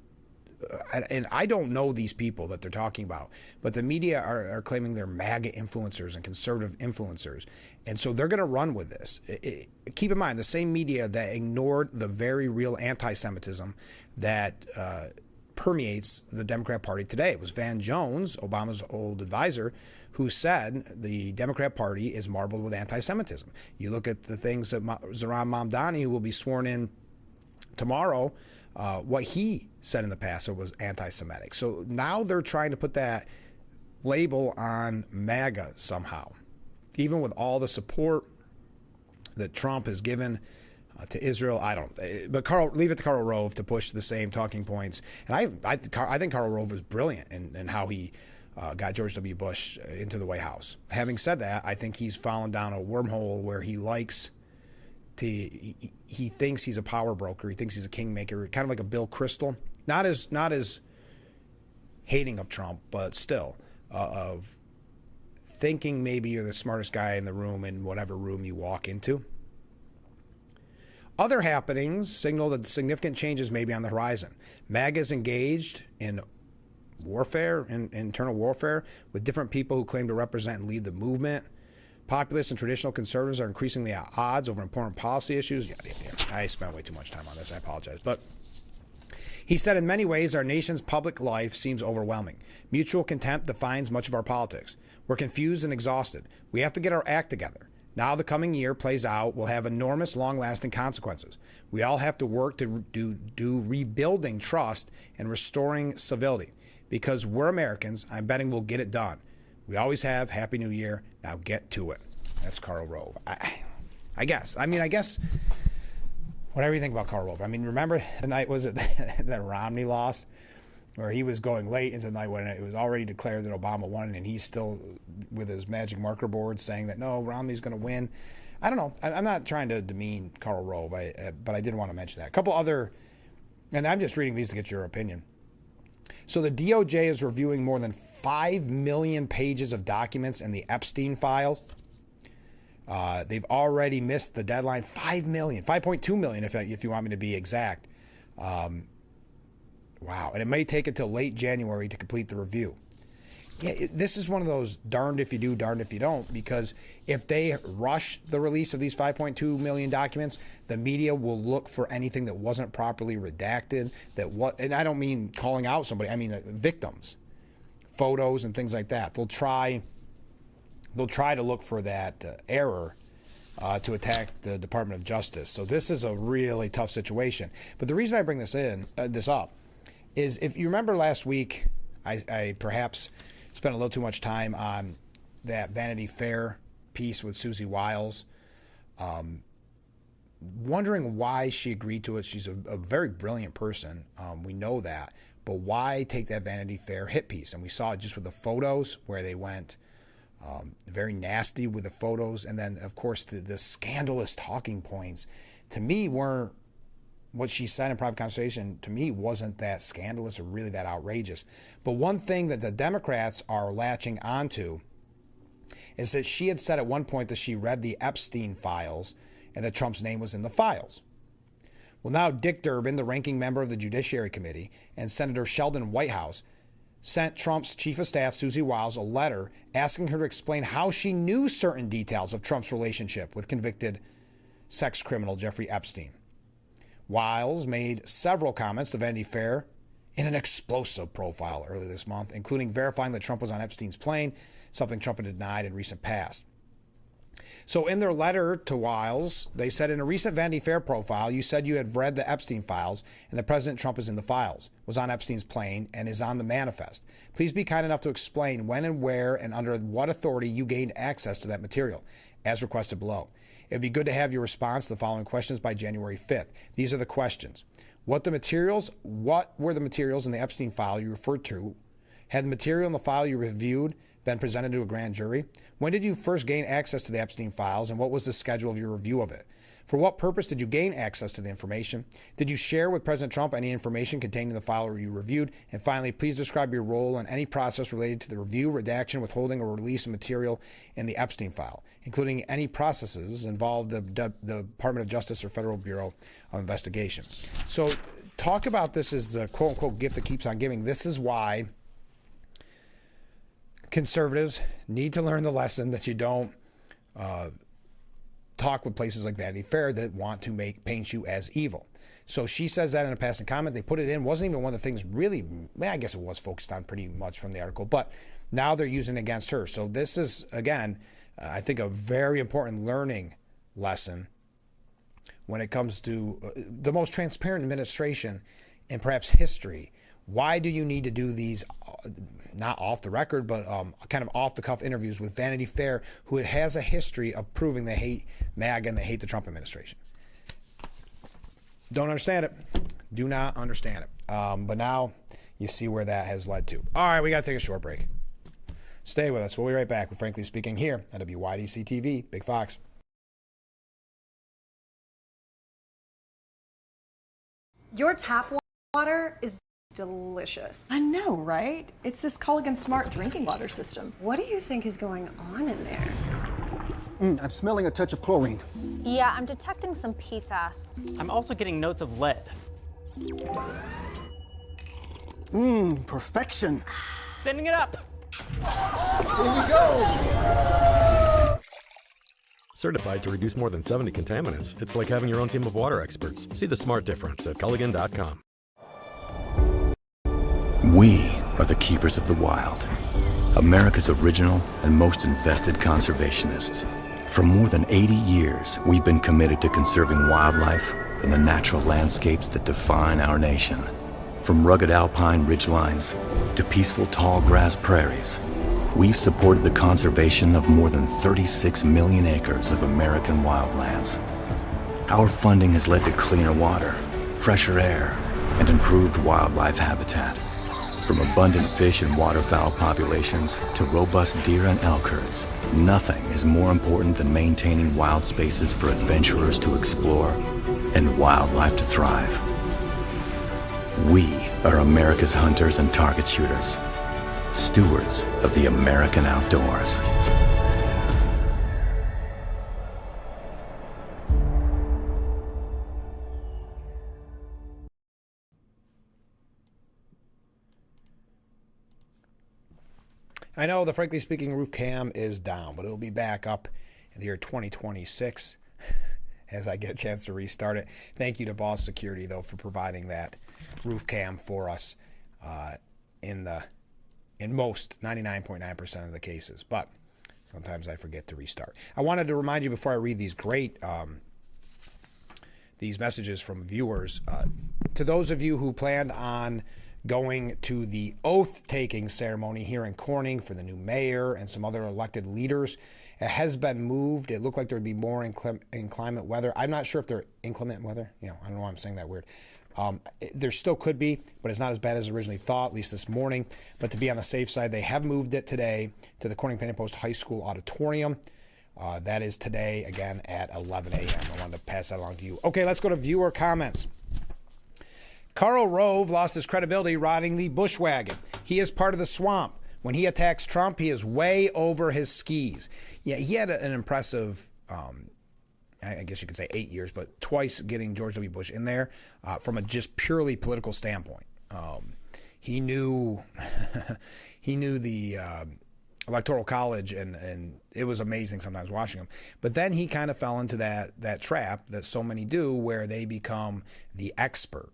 and I don't know these people that they're talking about, but the media are claiming they're MAGA influencers and conservative influencers. And so they're going to run with this. Keep in mind, the same media that ignored the very real anti-Semitism that permeates the Democrat Party today. It was Van Jones, Obama's old advisor, who said the Democrat Party is marbled with anti-Semitism. You look at the things that Zohran Mamdani, who will be sworn in tomorrow, what he said in the past was anti-Semitic. So now they're trying to put that label on MAGA somehow, even with all the support that Trump has given to Israel. I don't, but leave it to Karl Rove to push the same talking points. And I think Karl Rove was brilliant in how he got George W. Bush into the White House. Having said that, I think he's fallen down a wormhole where he likes to, he thinks he's a power broker. He thinks he's a kingmaker, kind of like a Bill Kristol. Not as hating of Trump, but still of thinking maybe you're the smartest guy in the room in whatever room you walk into. Other happenings signal that significant changes may be on the horizon. MAGA is engaged in warfare, in internal warfare, with different people who claim to represent and lead the movement. Populists and traditional conservatives are increasing the odds over important policy issues. Yeah. I spent way too much time on this. I apologize. But he said, in many ways, our nation's public life seems overwhelming. Mutual contempt defines much of our politics. We're confused and exhausted. We have to get our act together. Now the coming year plays out will have enormous, long-lasting consequences. We all have to work to do rebuilding trust and restoring civility. Because we're Americans, I'm betting we'll get it done. We always have. Happy New Year. Now get to it. That's Karl Rove. I guess. Whatever you think about Karl Rove. I mean, remember the night, was it that Romney lost? Where he was going late into the night when it was already declared that Obama won, and he's still with his magic marker board saying that, no, Romney's going to win. I don't know. I'm not trying to demean Karl Rove, but I did want to mention that. A couple other, and I'm just reading these to get your opinion. So the DOJ is reviewing more than 5 million pages of documents in the Epstein files. They've already missed the deadline. 5 million, 5.2 million if you want me to be exact. Wow. And it may take until late January to complete the review. Yeah, this is one of those darned if you do, darned if you don't, because if they rush the release of these 5.2 million documents, the media will look for anything that wasn't properly redacted, and I don't mean calling out somebody, I mean victims, photos and things like that. They'll try to look for that error to attack the Department of Justice. So this is a really tough situation. But the reason I bring this up is, if you remember last week, I perhaps spent a little too much time on that Vanity Fair piece with Susie Wiles, wondering why she agreed to it. She's a very brilliant person. We know that. But why take that Vanity Fair hit piece? And we saw it just with the photos where they went very nasty with the photos. And then, of course, the scandalous talking points, to me, weren't what she said in private conversation, to me, wasn't that scandalous or really that outrageous. But one thing that the Democrats are latching onto is that she had said at one point that she read the Epstein files and that Trump's name was in the files. Well, now Dick Durbin, the ranking member of the Judiciary Committee, and Senator Sheldon Whitehouse sent Trump's chief of staff, Susie Wiles, a letter asking her to explain how she knew certain details of Trump's relationship with convicted sex criminal Jeffrey Epstein. Wiles made several comments to Vanity Fair in an explosive profile earlier this month, including verifying that Trump was on Epstein's plane, something Trump had denied in recent past. So in their letter to Wiles, they said, in a recent Vanity Fair profile, you said you had read the Epstein files and that President Trump is in the files, was on Epstein's plane, and is on the manifest. Please be kind enough to explain when and where and under what authority you gained access to that material, as requested below. It'd be good to have your response to the following questions by January 5th. These are the questions. What were the materials in the Epstein file you referred to? Had the material in the file you reviewed been presented to a grand jury? When did you first gain access to the Epstein files, and what was the schedule of your review of it? For what purpose did you gain access to the information? Did you share with President Trump any information contained in the file you reviewed? And finally, please describe your role in any process related to the review, redaction, withholding, or release of material in the Epstein file, including any processes involved the Department of Justice or Federal Bureau of Investigation. So talk about this as the quote-unquote gift that keeps on giving. This is why conservatives need to learn the lesson that you don't talk with places like Vanity Fair that want to paint you as evil. So she says that in a passing comment. They put it in. Wasn't even one of the things really, I guess it was focused on pretty much from the article, but now they're using it against her. So this is, again, I think a very important learning lesson when it comes to the most transparent administration in perhaps history. Why do you need to do these, not off the record, but kind of off the cuff interviews with Vanity Fair, who has a history of proving they hate MAGA and they hate the Trump administration? Don't understand it. Do not understand it. But now you see where that has led to. All right, we got to take a short break. Stay with us. We'll be right back with Frankly Speaking here at WYDC TV, Big Fox. Your tap water is delicious. I know, right? It's this Culligan Smart drinking water system. What do you think is going on in there? I'm smelling a touch of chlorine. Yeah, I'm detecting some PFAS. I'm also getting notes of lead. Perfection. Sending it up. Here we go. Certified to reduce more than 70 contaminants. It's like having your own team of water experts. See the smart difference at Culligan.com. We are the keepers of the wild, America's original and most invested conservationists. For more than 80 years, we've been committed to conserving wildlife and the natural landscapes that define our nation. From rugged alpine ridgelines to peaceful tall grass prairies, we've supported the conservation of more than 36 million acres of American wildlands. Our funding has led to cleaner water, fresher air, and improved wildlife habitat. From abundant fish and waterfowl populations to robust deer and elk herds, nothing is more important than maintaining wild spaces for adventurers to explore and wildlife to thrive. We are America's hunters and target shooters, stewards of the American outdoors. I know the Frankly Speaking roof cam is down, but it'll be back up in the year 2026 as I get a chance to restart it. Thank you to Boss Security, though, for providing that roof cam for us in most 99.9% of the cases. But sometimes I forget to restart. I wanted to remind you before I read these great these messages from viewers, to those of you who planned on going to the oath-taking ceremony here in Corning for the new mayor and some other elected leaders. It has been moved. It looked like there would be more inclement weather. I'm not sure if they're inclement weather. I don't know why I'm saying that weird. There still could be, but it's not as bad as originally thought, at least this morning. But to be on the safe side, they have moved it today to the Corning Painting Post High School Auditorium. That is today, again, at 11 a.m. I wanted to pass that along to you. Okay, let's go to viewer comments. Karl Rove lost his credibility riding the bush wagon. He is part of the swamp. When he attacks Trump, he is way over his skis. Yeah, he had an impressive, I guess you could say 8 years, but twice getting George W. Bush in there from a just purely political standpoint. He knew he knew the Electoral College, and it was amazing sometimes watching him. But then he kind of fell into that trap that so many do, where they become the expert.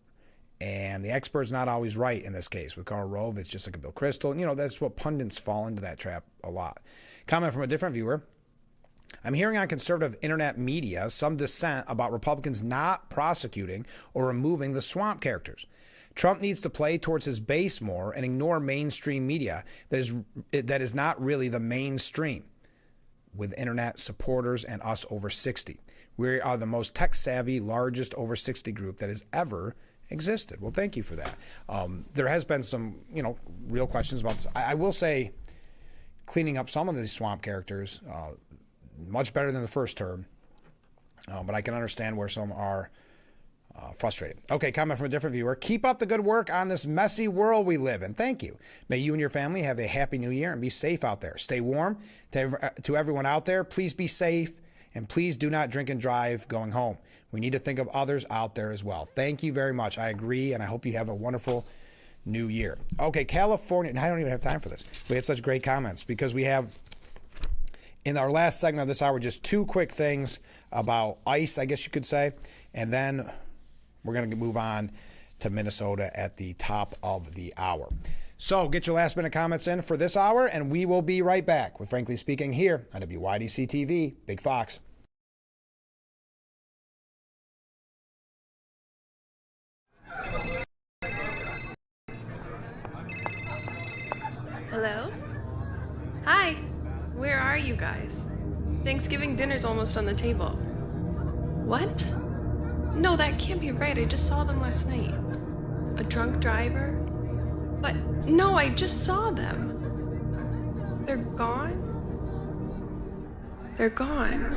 And the expert's not always right in this case. With Karl Rove, it's just like a Bill Kristol. You know, that's what pundits fall into that trap a lot. Comment from a different viewer. I'm hearing on conservative internet media some dissent about Republicans not prosecuting or removing the swamp characters. Trump needs to play towards his base more and ignore mainstream media that is not really the mainstream with internet supporters and us over 60. We are the most tech-savvy, largest over 60 group that has ever existed. Well, thank you for that. There has been some, real questions about this. I will say cleaning up some of these swamp characters, much better than the first term, but I can understand where some are frustrated. Okay, comment from a different viewer. Keep up the good work on this messy world we live in. Thank you. May you and your family have a happy new year and be safe out there. Stay warm. To everyone out there, please be safe. And please do not drink and drive going home. We need to think of others out there as well. Thank you very much. I agree, and I hope you have a wonderful new year. Okay, California. I don't even have time for this. We had such great comments because we have, in our last segment of this hour, just two quick things about ICE, I guess you could say. And then we're going to move on to Minnesota at the top of the hour. So get your last minute comments in for this hour, and we will be right back with Frankly Speaking here on WYDC TV, Big Fox. Hello? Hi. Where are you guys? Thanksgiving dinner's almost on the table. What? No, that can't be right. I just saw them last night. A drunk driver? But no, I just saw them. They're gone? They're gone.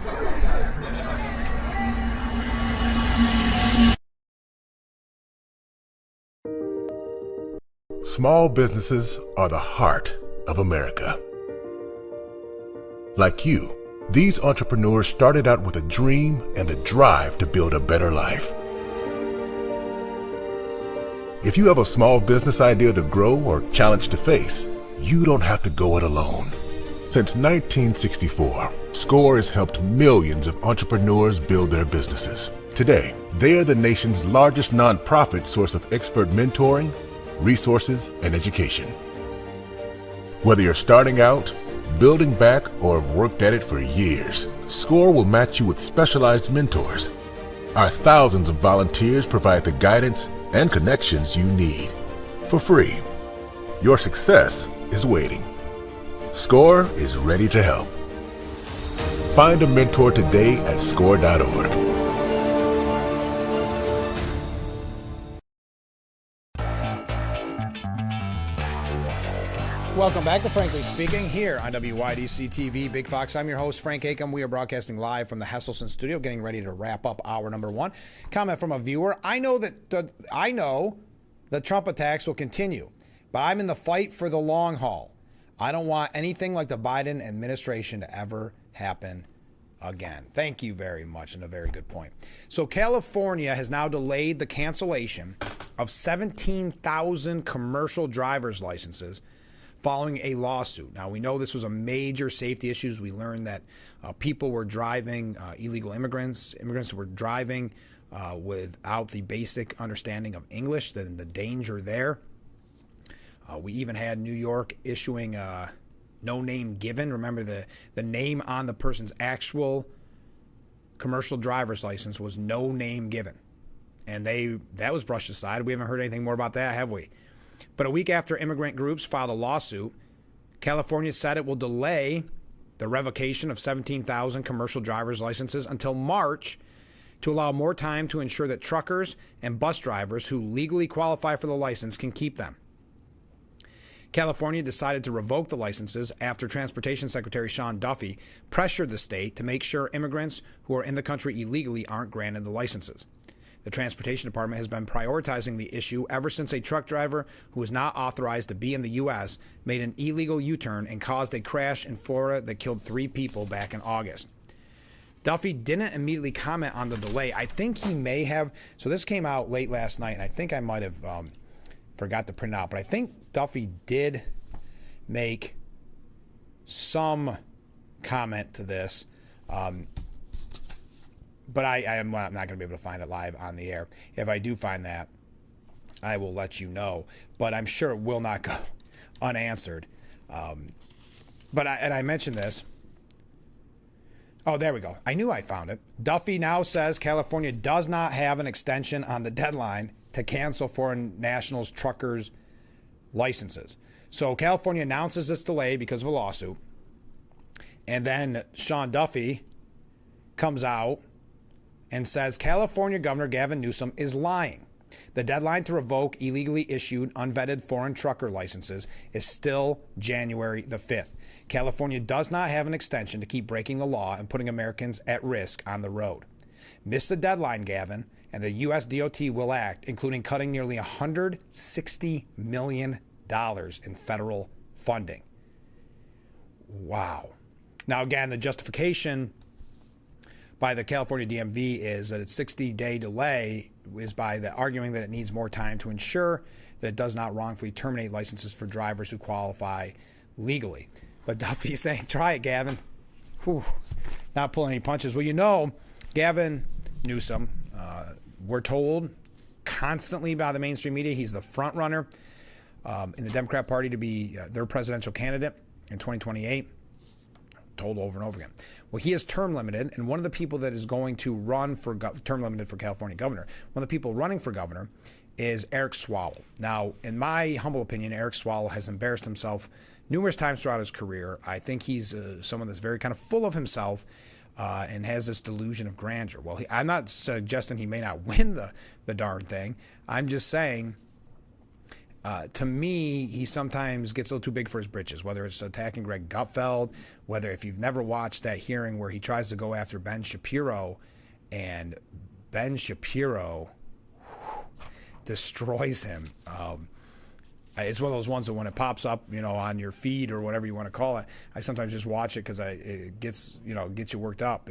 Small businesses are the heart of America. Like you, these entrepreneurs started out with a dream and the drive to build a better life. If you have a small business idea to grow or challenge to face, you don't have to go it alone. Since 1964, SCORE has helped millions of entrepreneurs build their businesses. Today, they are the nation's largest nonprofit source of expert mentoring, resources, and education. Whether you're starting out, building back, or have worked at it for years, SCORE will match you with specialized mentors. Our thousands of volunteers provide the guidance and connections you need for free. Your success is waiting. SCORE is ready to help. Find a mentor today at SCORE.org. Welcome back to Frankly Speaking here on WYDC TV, Big Fox. I'm your host, Frank Acom. We are broadcasting live from the Hesselson studio, getting ready to wrap up hour number one. Comment from a viewer. I know the Trump attacks will continue, but I'm in the fight for the long haul. I don't want anything like the Biden administration to ever happen again. Thank you very much, and a very good point. So California has now delayed the cancellation of 17,000 commercial driver's licenses following a lawsuit. Now, we know this was a major safety issue. We learned that people were driving, illegal immigrants were driving without the basic understanding of English, then the danger there. We even had New York issuing no name given. Remember, the name on the person's actual commercial driver's license was no name given. And that was brushed aside. We haven't heard anything more about that, have we? But a week after immigrant groups filed a lawsuit, California said it will delay the revocation of 17,000 commercial driver's licenses until March to allow more time to ensure that truckers and bus drivers who legally qualify for the license can keep them. California decided to revoke the licenses after Transportation Secretary Sean Duffy pressured the state to make sure immigrants who are in the country illegally aren't granted the licenses. The Transportation Department has been prioritizing the issue ever since a truck driver who was not authorized to be in the U.S. made an illegal U-turn and caused a crash in Florida that killed 3 people back in August. Duffy didn't immediately comment on the delay. I think he may have. So this came out late last night, and I think I might have forgot to print it out. But I think Duffy did make some comment to this. But I'm not going to be able to find it live on the air. If I do find that, I will let you know. But I'm sure it will not go unanswered. But I mentioned this. Oh, there we go. I knew I found it. Duffy now says California does not have an extension on the deadline to cancel foreign nationals' truckers' licenses. So California announces this delay because of a lawsuit. And then Sean Duffy comes out and says California Governor Gavin Newsom is lying. The deadline to revoke illegally issued unvetted foreign trucker licenses is still January the 5th. California does not have an extension to keep breaking the law and putting Americans at risk on the road. Miss the deadline, Gavin, and the U.S. DOT will act, including cutting nearly $160 million in federal funding. Wow. Now, again, the justification by the California DMV is that its 60-day delay is by the arguing that it needs more time to ensure that it does not wrongfully terminate licenses for drivers who qualify legally. But Duffy's saying, try it, Gavin. Whew. Not pulling any punches. Well, you know, Gavin Newsom, we're told constantly by the mainstream media, he's the front runner in the Democrat Party to be their presidential candidate in 2028. Told over and over again. Well, he is term limited, and one of the people that is going to run for term limited for California governor, one of the people running for governor is Eric Swalwell. Now, in my humble opinion, Eric Swalwell has embarrassed himself numerous times throughout his career. I think he's someone that's very kind of full of himself and has this delusion of grandeur. Well, I'm not suggesting he may not win the darn thing. I'm just saying, to me, he sometimes gets a little too big for his britches, whether it's attacking Greg Gutfeld, whether if you've never watched that hearing where he tries to go after Ben Shapiro, and Ben Shapiro destroys him. It's one of those ones that when it pops up, on your feed or whatever you want to call it, I sometimes just watch it because it gets you worked up.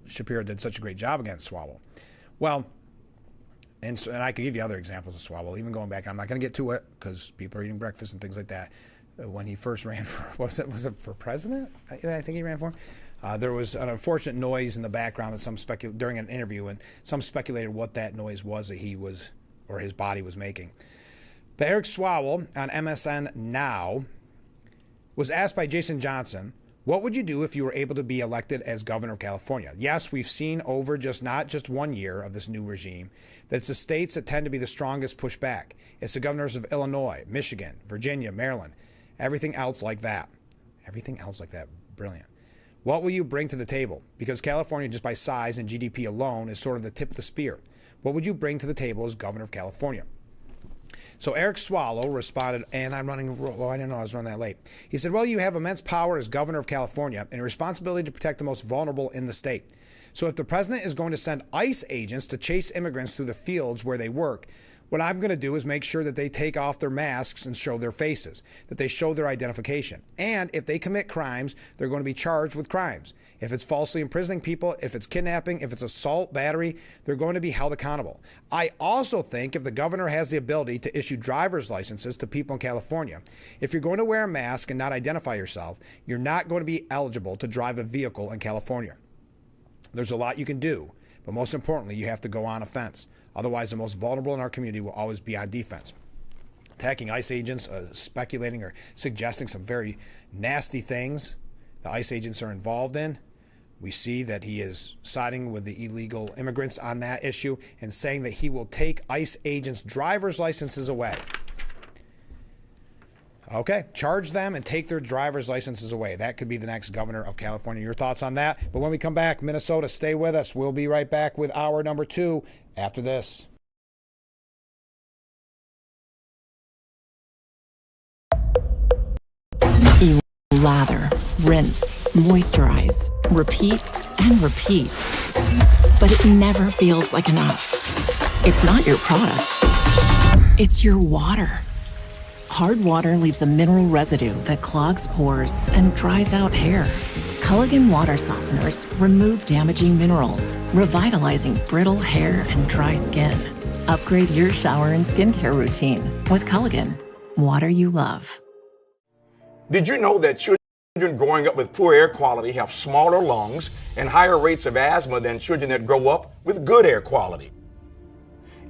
Shapiro did such a great job against Swalwell. Well, and I could give you other examples of Swalwell, even going back. I'm not going to get to it because people are eating breakfast and things like that. When he first ran for, was it for president? I think he ran for. There was an unfortunate noise in the background that during an interview, and some speculated what that noise was that he was or his body was making. But Eric Swalwell on MSN Now was asked by Jason Johnson, what would you do if you were able to be elected as governor of California? Yes, we've seen over not just 1 year of this new regime, that it's the states that tend to be the strongest push back. It's the governors of Illinois, Michigan, Virginia, Maryland, everything else like that. Everything else like that. Brilliant. What will you bring to the table? Because California, just by size and GDP alone, is sort of the tip of the spear. What would you bring to the table as governor of California? So Eric Swalwell responded, and I didn't know I was running that late. He said, well, you have immense power as governor of California and a responsibility to protect the most vulnerable in the state. So if the president is going to send ICE agents to chase immigrants through the fields where they work, what I'm going to do is make sure that they take off their masks and show their faces, that they show their identification. And if they commit crimes, they're going to be charged with crimes. If it's falsely imprisoning people, if it's kidnapping, if it's assault, battery, they're going to be held accountable. I also think if the governor has the ability to issue driver's licenses to people in California, if you're going to wear a mask and not identify yourself, you're not going to be eligible to drive a vehicle in California. There's a lot you can do, but most importantly, you have to go on offense. Otherwise, the most vulnerable in our community will always be on defense. Attacking ICE agents, speculating or suggesting some very nasty things the ICE agents are involved in. We see that he is siding with the illegal immigrants on that issue and saying that he will take ICE agents' driver's licenses away. Okay, charge them and take their driver's licenses away. That could be the next governor of California. Your thoughts on that? But when we come back, Minnesota, stay with us. We'll be right back with hour number 2 after this. You lather, rinse, moisturize, repeat, and repeat. But it never feels like enough. It's not your products. It's your water. Hard water leaves a mineral residue that clogs pores and dries out hair. Culligan water softeners remove damaging minerals, revitalizing brittle hair and dry skin. Upgrade your shower and skincare routine with Culligan, water you love. Did you know that children growing up with poor air quality have smaller lungs and higher rates of asthma than children that grow up with good air quality?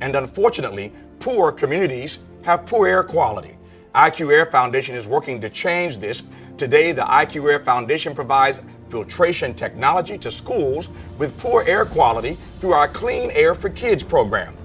And unfortunately, poor communities have poor air quality. IQ Air Foundation is working to change this. Today, the IQ Air Foundation provides filtration technology to schools with poor air quality through our Clean Air for Kids program.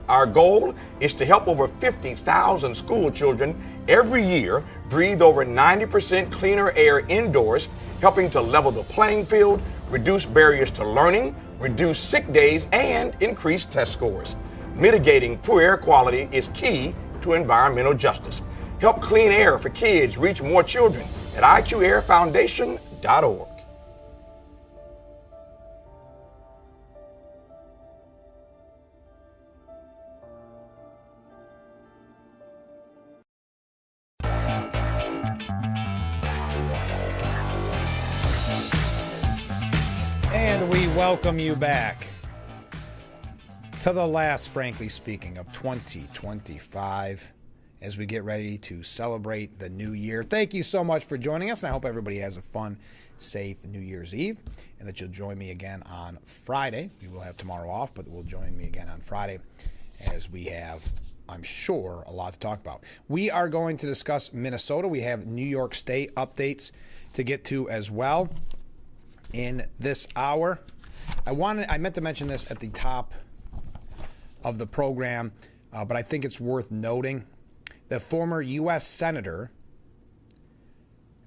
Our goal is to help over 50,000 school children every year breathe over 90% cleaner air indoors, helping to level the playing field, reduce barriers to learning, reduce sick days, and increase test scores. Mitigating poor air quality is key to environmental justice. Help Clean Air for Kids reach more children at IQAirFoundation.org. And we welcome you back to the last, frankly speaking, of 2025 as we get ready to celebrate the new year. Thank you so much for joining us, and I hope everybody has a fun, safe New Year's Eve, and that you'll join me again on Friday. We will have tomorrow off, but we'll join me again on Friday as we have, I'm sure, a lot to talk about. We are going to discuss Minnesota. We have New York State updates to get to as well in this hour. I meant to mention this at the top of the program, but I think it's worth noting that former U.S. Senator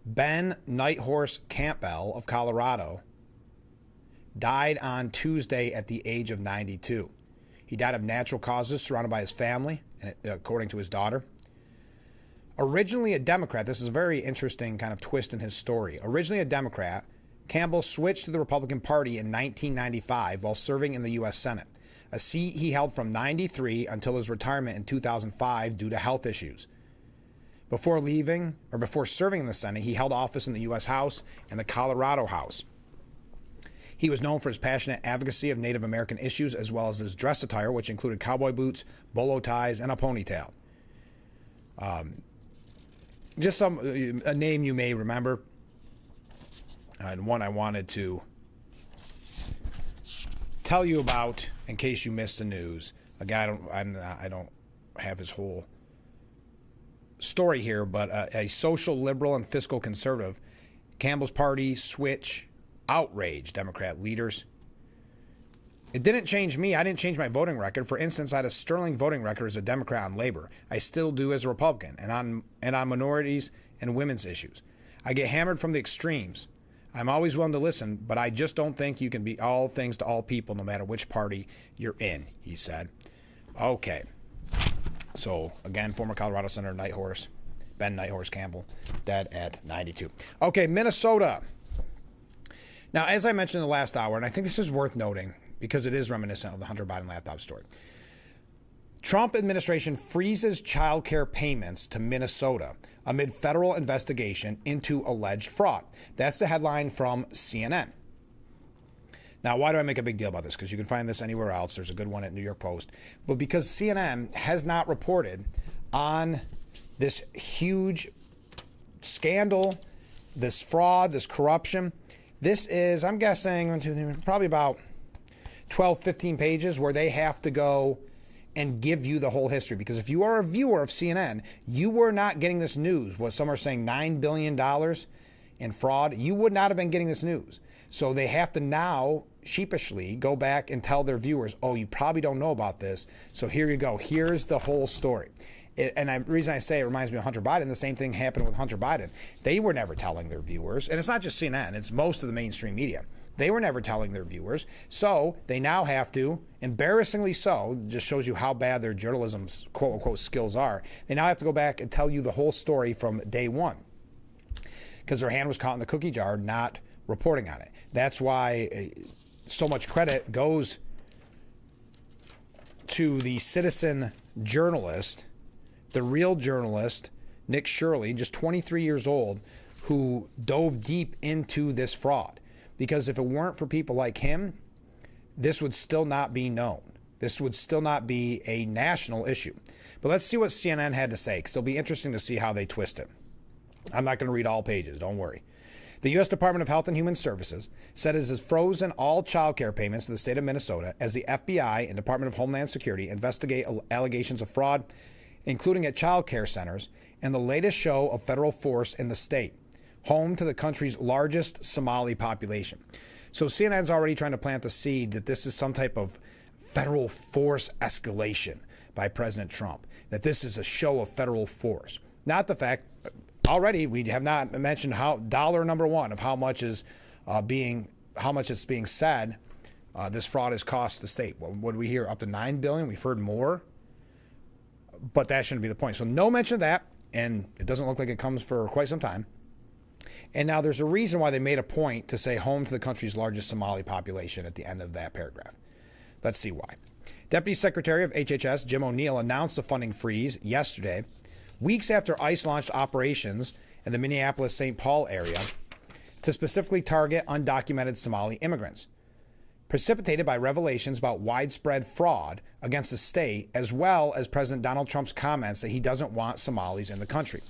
Ben Nighthorse Campbell of Colorado died on Tuesday at the age of 92. He died of natural causes, surrounded by his family, according to his daughter. Originally a Democrat, this is a very interesting kind of twist in his story. Originally a Democrat, Campbell switched to the Republican Party in 1995 while serving in the U.S. Senate, a seat he held from 93 until his retirement in 2005 due to health issues. Before serving in the Senate, he held office in the U.S. House and the Colorado House. He was known for his passionate advocacy of Native American issues, as well as his dress attire, which included cowboy boots, bolo ties, and a ponytail. Just a name you may remember, and one I wanted to tell you about in case you missed the news. Again, I don't have his whole story here, but a social liberal and fiscal conservative, Campbell's party switch outraged Democrat leaders. It didn't change me. I didn't change my voting record. For instance, I had a sterling voting record as a Democrat on labor. I still do as a Republican, and on minorities and women's issues. I get hammered from the extremes. I'm always willing to listen, but I just don't think you can be all things to all people, no matter which party you're in, he said. Okay. So, again, former Colorado Senator Ben Nighthorse Campbell, dead at 92. Okay, Minnesota. Now, as I mentioned in the last hour, and I think this is worth noting because it is reminiscent of the Hunter Biden laptop story, Trump administration freezes child care payments to Minnesota amid federal investigation into alleged fraud. That's the headline from CNN. Now, why do I make a big deal about this? Because you can find this anywhere else. There's a good one at New York Post. But because CNN has not reported on this huge scandal, this fraud, this corruption. This is, I'm guessing, probably about 12, 15 pages where they have to go and give you the whole history. Because if you are a viewer of CNN, you were not getting this news. What some are saying, $9 billion in fraud, you would not have been getting this news. So they have to now sheepishly go back and tell their viewers, oh, you probably don't know about this. So here you go. Here's the whole story. The reason I say it reminds me of Hunter Biden, the same thing happened with Hunter Biden. They were never telling their viewers, and it's not just CNN, it's most of the mainstream media. They were never telling their viewers, so they now have to, embarrassingly so, just shows you how bad their journalism's quote-unquote skills are. They now have to go back and tell you the whole story from day one because their hand was caught in the cookie jar, not reporting on it. That's why so much credit goes to the citizen journalist, the real journalist, Nick Shirley, just 23 years old, who dove deep into this fraud. Because if it weren't for people like him, this would still not be known. This would still not be a national issue. But let's see what CNN had to say, because it'll be interesting to see how they twist it. I'm not going to read all pages, don't worry. The U.S. Department of Health and Human Services said it has frozen all child care payments to the state of Minnesota as the FBI and Department of Homeland Security investigate allegations of fraud, including at child care centers, and the latest show of federal force in the state, home to the country's largest Somali population. So CNN's already trying to plant the seed that this is some type of federal force escalation by President Trump, that this is a show of federal force. Not the fact, already we have not mentioned how dollar number one of how much it's being said this fraud has cost the state. Well, what did we hear? Up to $9 billion? We've heard more, but that shouldn't be the point. So no mention of that, and it doesn't look like it comes for quite some time. And now there's a reason why they made a point to say home to the country's largest Somali population at the end of that paragraph. Let's see why. Deputy Secretary of HHS Jim O'Neill announced the funding freeze yesterday, weeks after ICE launched operations in the Minneapolis-St. Paul area to specifically target undocumented Somali immigrants, precipitated by revelations about widespread fraud against the state, as well as President Donald Trump's comments that he doesn't want Somalis in the country.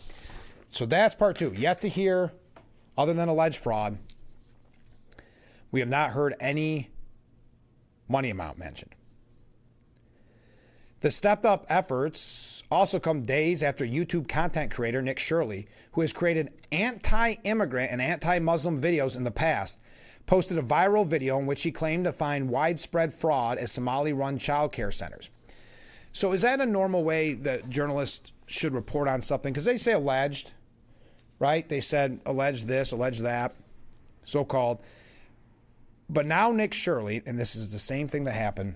So that's part two. Yet to hear, other than alleged fraud, we have not heard any money amount mentioned. The stepped-up efforts also come days after YouTube content creator Nick Shirley, who has created anti-immigrant and anti-Muslim videos in the past, posted a viral video in which he claimed to find widespread fraud at Somali-run child care centers. So is that a normal way that journalists should report on something? Because they say alleged, right? They said alleged this, alleged that, so-called. But now Nick Shirley, and this is the same thing that happened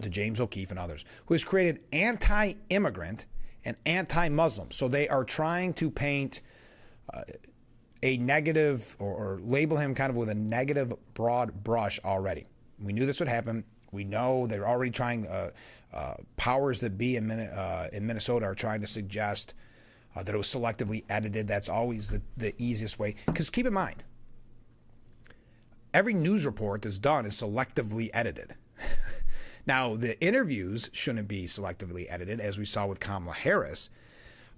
to James O'Keefe and others, who has created anti-immigrant and anti-Muslim. So they are trying to paint a negative or label him kind of with a negative broad brush already. We knew this would happen. We know they're already trying, powers that be in Minnesota are trying to suggest that it was selectively edited. That's always the easiest way. Because keep in mind, every news report that's done is selectively edited. Now, the interviews shouldn't be selectively edited, as we saw with Kamala Harris.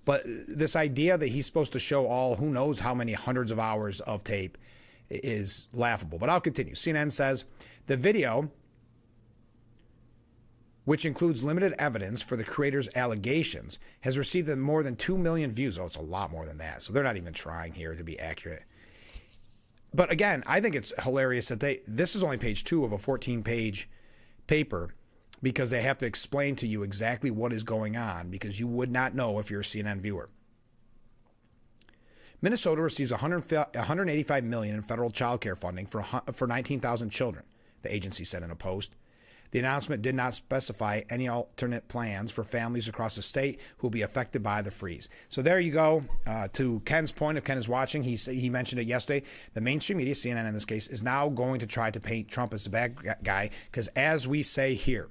But this idea that he's supposed to show all who knows how many hundreds of hours of tape is laughable. But I'll continue. CNN says the video, which includes limited evidence for the creator's allegations, has received more than 2 million views. Oh, it's a lot more than that. So they're not even trying here to be accurate. But again, I think it's hilarious that this is only page 2 of a 14-page paper, because they have to explain to you exactly what is going on, because you would not know if you're a CNN viewer. Minnesota receives $185 million in federal child care funding for 19,000 children, the agency said in a post. The announcement did not specify any alternate plans for families across the state who will be affected by the freeze. So there you go. To Ken's point, if Ken is watching, he mentioned it yesterday. The mainstream media, CNN in this case, is now going to try to paint Trump as the bad guy, because as we say here,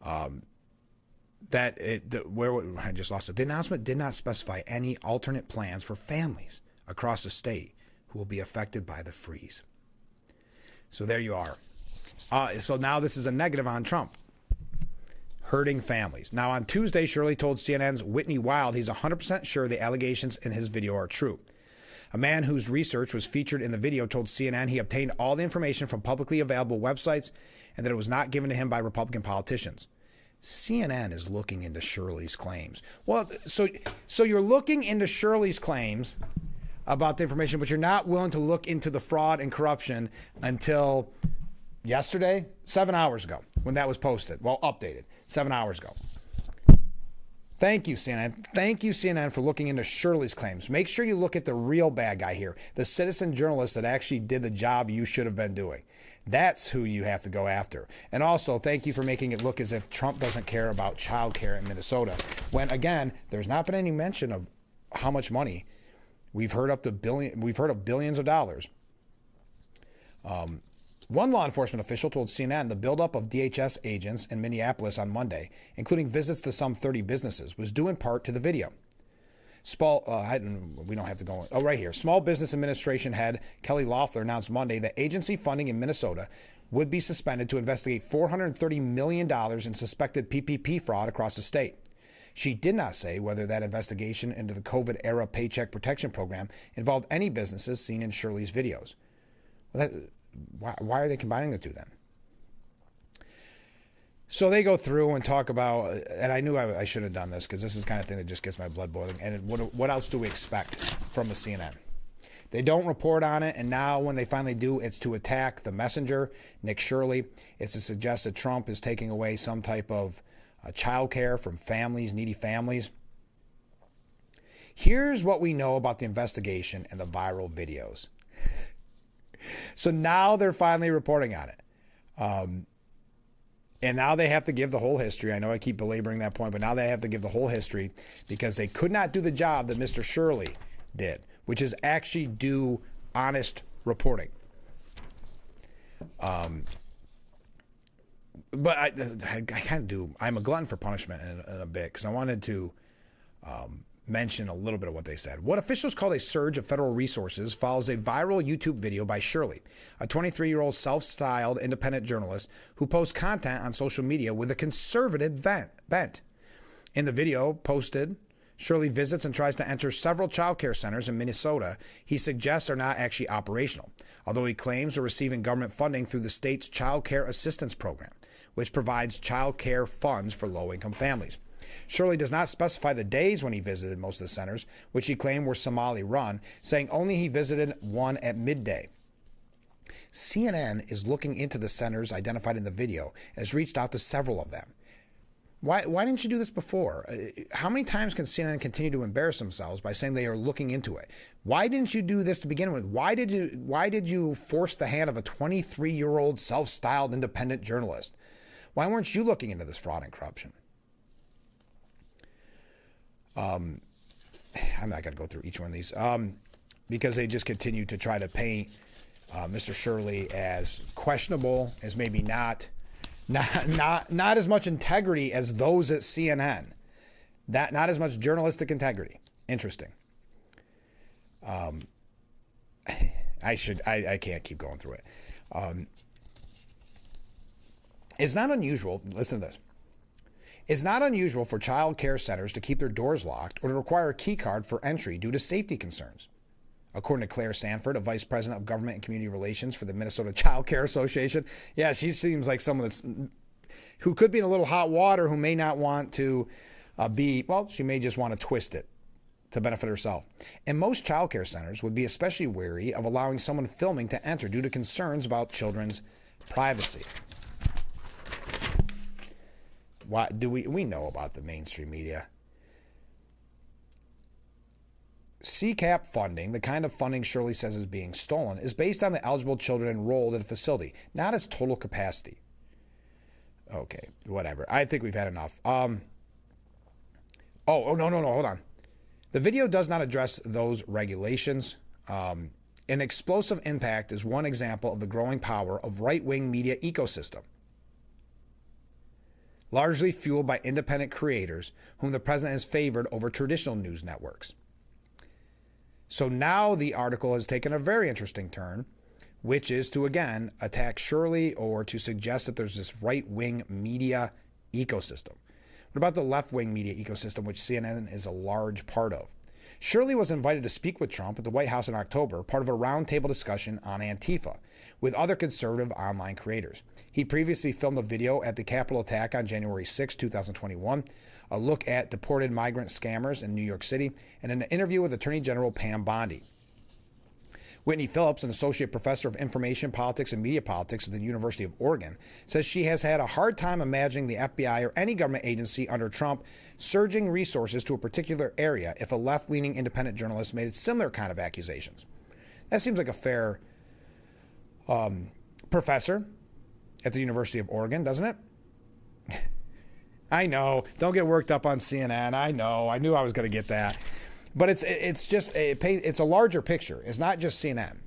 I just lost it. The announcement did not specify any alternate plans for families across the state who will be affected by the freeze. So there you are. So now this is a negative on Trump, hurting families. Now on Tuesday, Shirley told CNN's Whitney Wild he's 100% sure the allegations in his video are true. A man whose research was featured in the video told CNN he obtained all the information from publicly available websites and that it was not given to him by Republican politicians. CNN is looking into Shirley's claims. Well, so you're looking into Shirley's claims about the information, but you're not willing to look into the fraud and corruption until yesterday, 7 hours ago, when that was posted. Well, updated 7 hours ago. Thank you, CNN. Thank you, CNN, for looking into Shirley's claims. Make sure you look at the real bad guy here, the citizen journalist that actually did the job you should have been doing. That's who you have to go after. And also, thank you for making it look as if Trump doesn't care about child care in Minnesota, when, again, there's not been any mention of how much money. We've heard of billions of dollars. One law enforcement official told CNN the buildup of DHS agents in Minneapolis on Monday, including visits to some 30 businesses, was due in part to the video. We don't have to go. Oh, right here. Small Business Administration head Kelly Loeffler announced Monday that agency funding in Minnesota would be suspended to investigate $430 million in suspected PPP fraud across the state. She did not say whether that investigation into the COVID-era Paycheck Protection Program involved any businesses seen in Shirley's videos. Why are they combining the two then? So they go through and talk about, and I knew I should have done this because this is the kind of thing that just gets my blood boiling. And what else do we expect from a CNN? They don't report on it, and now when they finally do, it's to attack the messenger, Nick Shirley. It's to suggest that Trump is taking away some type of child care from families, needy families. Here's what we know about the investigation and the viral videos. So now they're finally reporting on it. And now they have to give the whole history. I know I keep belaboring that point, but now they have to give the whole history because they could not do the job that Mr. Shirley did, which is actually do honest reporting. But I kind of do. I'm a glutton for punishment in a bit because I wanted to mention a little bit of what they said. What officials called a surge of federal resources follows a viral YouTube video by Shirley, a 23-year-old self-styled independent journalist who posts content on social media with a conservative bent. In the video posted, Shirley visits and tries to enter several child care centers in Minnesota he suggests are not actually operational, although he claims are receiving government funding through the state's Child Care Assistance Program, which provides child care funds for low-income families. Shirley does not specify the days when he visited most of the centers, which he claimed were Somali-run, saying only he visited one at midday. CNN is looking into the centers identified in the video and has reached out to several of them. Why didn't you do this before? How many times can CNN continue to embarrass themselves by saying they are looking into it? Why didn't you do this to begin with? Why did you force the hand of a 23-year-old self-styled independent journalist? Why weren't you looking into this fraud and corruption? I'm not going to go through each one of these because they just continue to try to paint Mr. Shirley as questionable, as maybe not as much integrity as those at CNN. Not as much journalistic integrity. Interesting. I can't keep going through it. It's not unusual. Listen to this. It's not unusual for child care centers to keep their doors locked or to require a key card for entry due to safety concerns. According to Claire Sanford, a vice president of government and community relations for the Minnesota Child Care Association. Yeah, she seems like someone who could be in a little hot water, who may not want to she may just want to twist it to benefit herself. And most child care centers would be especially wary of allowing someone filming to enter due to concerns about children's privacy. Why do we know about the mainstream media? CCAP funding, the kind of funding Shirley says is being stolen, is based on the eligible children enrolled at a facility, not its total capacity. Okay, whatever. I think we've had enough. No, hold on. The video does not address those regulations. An explosive impact is one example of the growing power of right-wing media ecosystem, largely fueled by independent creators whom the president has favored over traditional news networks. So now the article has taken a very interesting turn, which is to, again, attack Shirley or to suggest that there's this right-wing media ecosystem. What about the left-wing media ecosystem, which CNN is a large part of? Shirley was invited to speak with Trump at the White House in October, part of a roundtable discussion on Antifa with other conservative online creators. He previously filmed a video at the Capitol attack on January 6, 2021, a look at deported migrant scammers in New York City, and an interview with Attorney General Pam Bondi. Whitney Phillips, an associate professor of information politics and media politics at the University of Oregon, says she has had a hard time imagining the FBI or any government agency under Trump surging resources to a particular area if a left-leaning independent journalist made a similar kind of accusations. That seems like a fair professor at the University of Oregon, doesn't it? I know. Don't get worked up on CNN. I know. I knew I was going to get that. But it's a larger picture. It's not just CNN.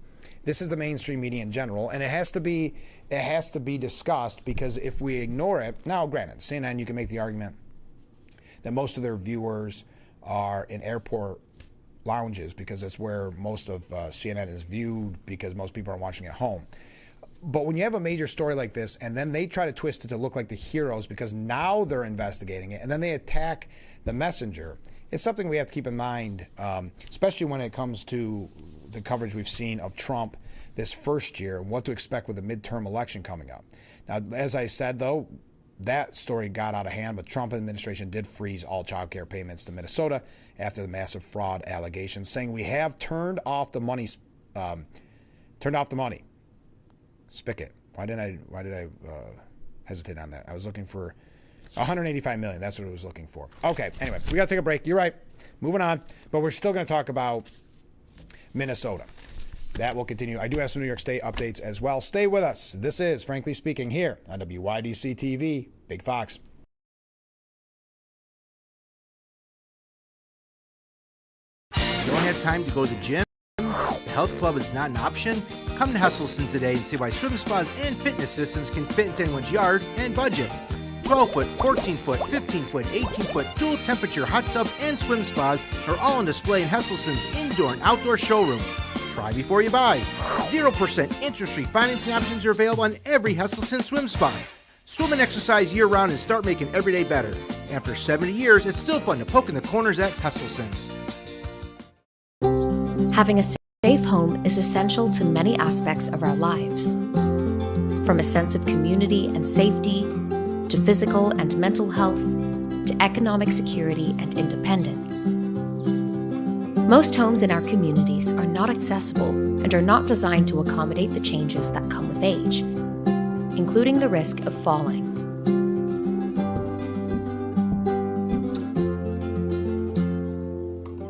This is the mainstream media in general, and it has to be discussed, because if we ignore it, now granted, CNN, you can make the argument that most of their viewers are in airport lounges because that's where most of CNN is viewed, because most people are watching at home. But when you have a major story like this, and then they try to twist it to look like the heroes because now they're investigating it, and then they attack the messenger, it's something we have to keep in mind, especially when it comes to the coverage we've seen of Trump this first year and what to expect with the midterm election coming up. Now, as I said, though, that story got out of hand, but Trump administration did freeze all child care payments to Minnesota after the massive fraud allegations, saying we have turned off the money. Spigot. Why did I hesitate on that? I was looking for $185 million. That's what it was looking for. Okay. Anyway, we got to take a break. You're right. Moving on. But we're still going to talk about Minnesota. That will continue. I do have some New York State updates as well. Stay with us. This is Frankly Speaking here on WYDC TV. Big Fox. Don't have time to go to the gym? The health club is not an option? Come to Hesselson today and see why swim spas and fitness systems can fit into anyone's yard and budget. 12-foot, 14-foot, 15-foot, 18-foot dual temperature hot tub and swim spas are all on display in Hesselson's indoor and outdoor showroom. Try before you buy. 0% interest-free financing options are available on every Hesselson swim spa. Swim and exercise year-round and start making every day better. After 70 years, it's still fun to poke in the corners at Hesselson's. Having a safe home is essential to many aspects of our lives. From a sense of community and safety, to physical and mental health, to economic security and independence. Most homes in our communities are not accessible and are not designed to accommodate the changes that come with age, including the risk of falling.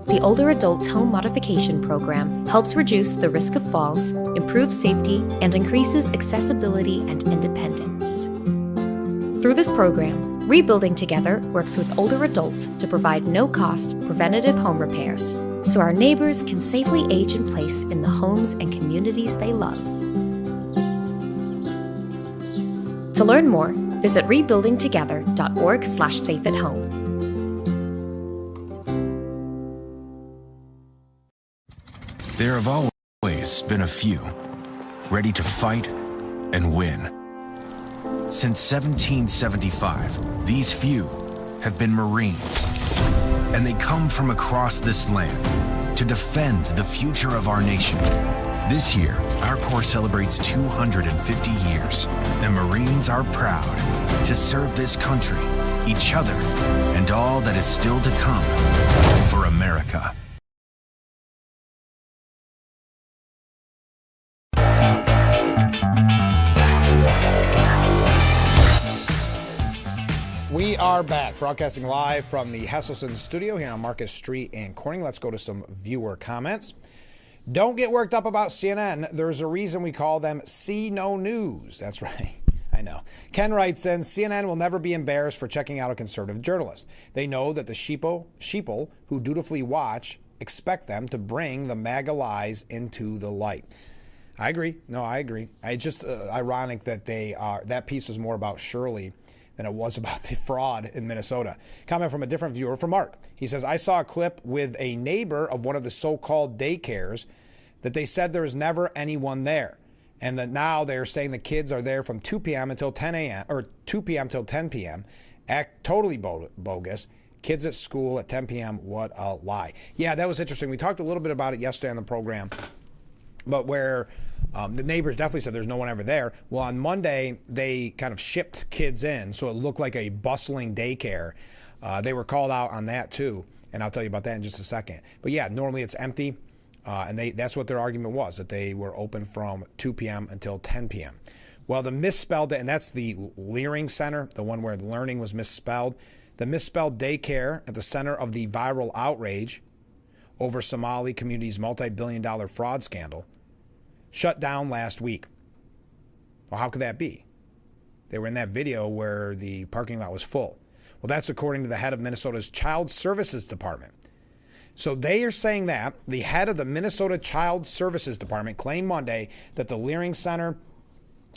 The Older Adults Home Modification Program helps reduce the risk of falls, improves safety, and increases accessibility and independence. Through this program, Rebuilding Together works with older adults to provide no-cost preventative home repairs so our neighbors can safely age in place in the homes and communities they love. To learn more, visit rebuildingtogether.org/safeathome. There have always been a few, ready to fight and win. Since 1775, these few have been Marines, and they come from across this land to defend the future of our nation. This year, our Corps celebrates 250 years, and Marines are proud to serve this country, each other, and all that is still to come for America. We are back, broadcasting live from the Hesselson studio here on Marcus Street in Corning. Let's go to some viewer comments. Don't get worked up about CNN. There's a reason we call them See No News. That's right. I know. Ken writes in, CNN will never be embarrassed for checking out a conservative journalist. They know that the sheeple who dutifully watch expect them to bring the MAGA lies into the light. I agree. No, I agree. It's just ironic that that piece was more about Shirley than it was about the fraud in Minnesota. Comment from a different viewer, from Mark. He says, I saw a clip with a neighbor of one of the so-called daycares that they said there was never anyone there, and that now they're saying the kids are there from 2 p.m. until 10 a.m. or 2 p.m. till 10 p.m. Act totally bogus. Kids at school at 10 p.m. What a lie. Yeah, that was interesting. We talked a little bit about it yesterday on the program, but where the neighbors definitely said there's no one ever there. Well, on Monday, they kind of shipped kids in, so it looked like a bustling daycare. They were called out on that, too, and I'll tell you about that in just a second. But, yeah, normally it's empty. And that's what their argument was, that they were open from 2 p.m. until 10 p.m. Well, the misspelled, and that's the Leering Center, the one where learning was misspelled. The misspelled daycare at the center of the viral outrage over Somali community's multi-billion-dollar fraud scandal shut down last week. Well, how could that be? They were in that video where the parking lot was full. Well, that's according to the head of Minnesota's Child Services Department. So they are saying that the head of the Minnesota Child Services Department claimed Monday that the Leering Center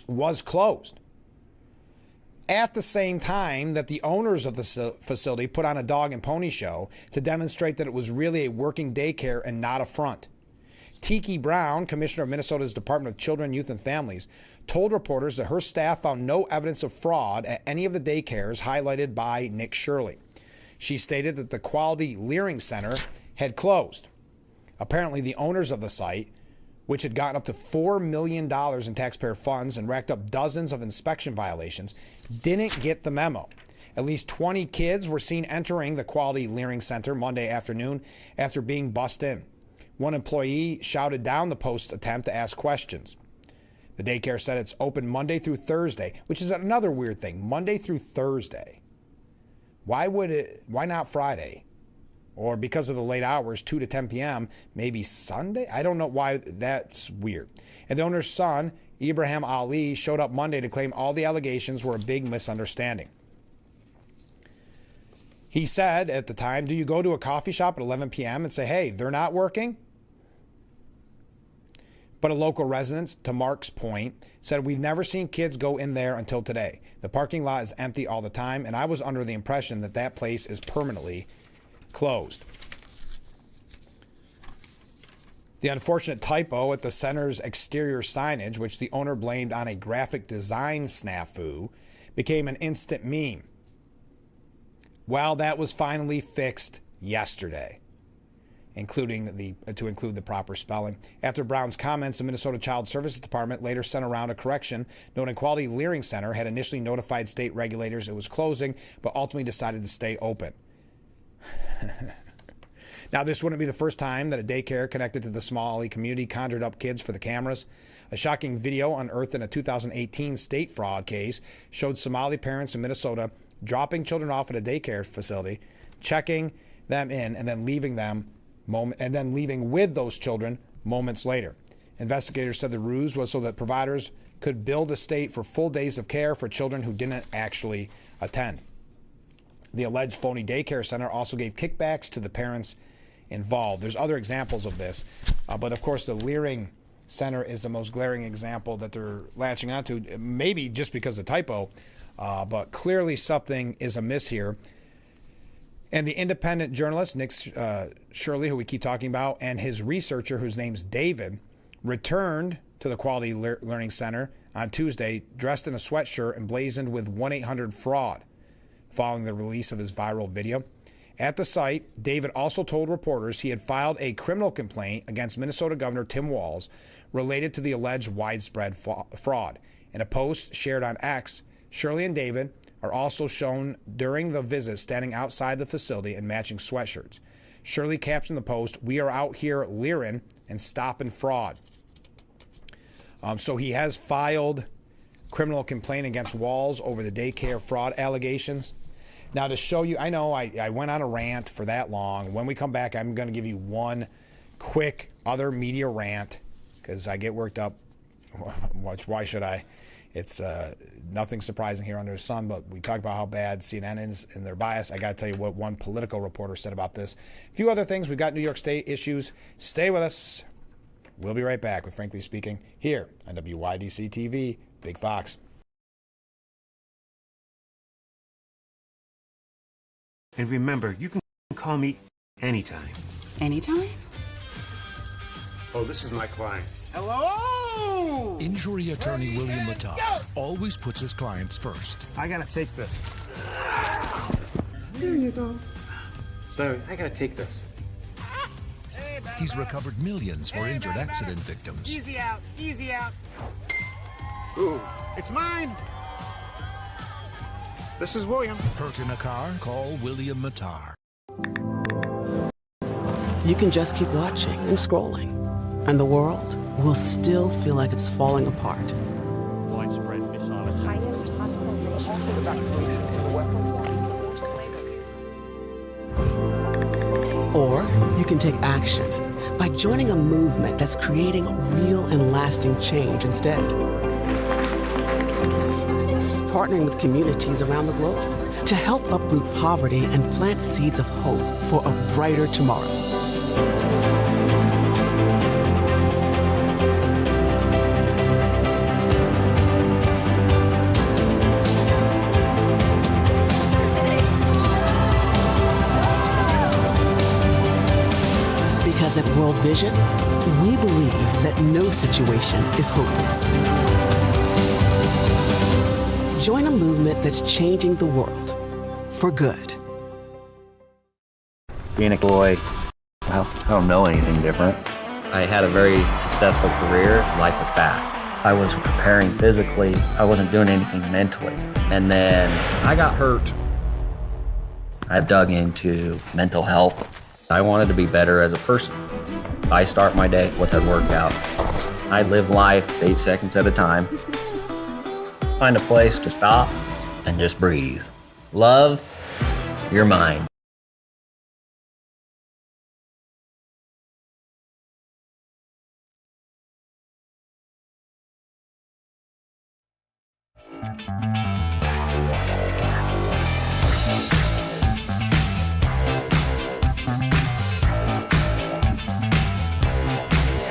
was closed. At the same time that the owners of the facility put on a dog and pony show to demonstrate that it was really a working daycare and not a front. Tiki Brown, commissioner of Minnesota's Department of Children, Youth, and Families, told reporters that her staff found no evidence of fraud at any of the daycares highlighted by Nick Shirley. She stated that the Quality Leering Center had closed. Apparently, the owners of the site, which had gotten up to $4 million in taxpayer funds and racked up dozens of inspection violations, didn't get the memo. At least 20 kids were seen entering the Quality Leering Center Monday afternoon after being bussed in. One employee shouted down the post's attempt to ask questions. The daycare said it's open Monday through Thursday, which is another weird thing, Monday through Thursday. Why not Friday? Or because of the late hours, 2 to 10 p.m., maybe Sunday? I don't know why that's weird. And the owner's son, Ibrahim Ali, showed up Monday to claim all the allegations were a big misunderstanding. He said at the time, do you go to a coffee shop at 11 p.m. and say, hey, they're not working? But a local resident, to Mark's point, said, we've never seen kids go in there until today. The parking lot is empty all the time, and I was under the impression that that place is permanently closed. The unfortunate typo at the center's exterior signage, which the owner blamed on a graphic design snafu, became an instant meme. Well, that was finally fixed yesterday, to include the proper spelling. After Brown's comments, the Minnesota Child Services Department later sent around a correction, noting Quality Leering Center had initially notified state regulators it was closing, but ultimately decided to stay open. Now, this wouldn't be the first time that a daycare connected to the Somali community conjured up kids for the cameras. A shocking video unearthed in a 2018 state fraud case showed Somali parents in Minnesota dropping children off at a daycare facility, checking them in, and then leaving with those children moments later. Investigators said the ruse was so that providers could bill the state for full days of care for children who didn't actually attend. The alleged phony daycare center also gave kickbacks to the parents involved. There's other examples of this, but of course the Leering Center is the most glaring example that they're latching onto, maybe just because of typo, but clearly something is amiss here. And the independent journalist, Nick Shirley, who we keep talking about, and his researcher, whose name's David, returned to the Quality Learning Center on Tuesday dressed in a sweatshirt emblazoned with 1-800-FRAUD. Following the release of his viral video. At the site, David also told reporters he had filed a criminal complaint against Minnesota Governor Tim Walz related to the alleged widespread fraud. In a post shared on X, Shirley and David are also shown during the visit standing outside the facility in matching sweatshirts. Shirley captioned the post, "We are out here leering and stopping fraud." So he has filed criminal complaint against Walz over the daycare fraud allegations. Now, to show you, I know I went on a rant for that long. When we come back, I'm going to give you one quick other media rant because I get worked up. Why should I? It's nothing surprising here under the sun, but we talk about how bad CNN is and their bias. I got to tell you what one political reporter said about this. A few other things. We've got New York State issues. Stay with us. We'll be right back with Frankly Speaking here on WYDC TV, Big Fox. And remember, you can call me anytime. Anytime? Oh, this is my client. Hello! Injury attorney William Matar always puts his clients first. I gotta take this. There you go. Sorry, I gotta take this. He's recovered millions for injured accident victims. Easy out, easy out. Ooh, it's mine. This is William. Hurt in a car? Call William Matar. You can just keep watching and scrolling. and the world will still feel like it's falling apart. Widespread missile attack. Highest hospitalization. Also evacuation in the West. Performing forced labor. Or you can take action by joining a movement that's creating real and lasting change instead. Partnering with communities around the globe to help uproot poverty and plant seeds of hope for a brighter tomorrow. Because at World Vision, we believe that no situation is hopeless. Join a movement that's changing the world for good. Being a boy, well, I don't know anything different. I had a very successful career. Life was fast. I was preparing physically. I wasn't doing anything mentally. And then I got hurt. I dug into mental health. I wanted to be better as a person. I start my day with a workout. I live life 8 seconds at a time. Find a place to stop and just breathe. Love your mind.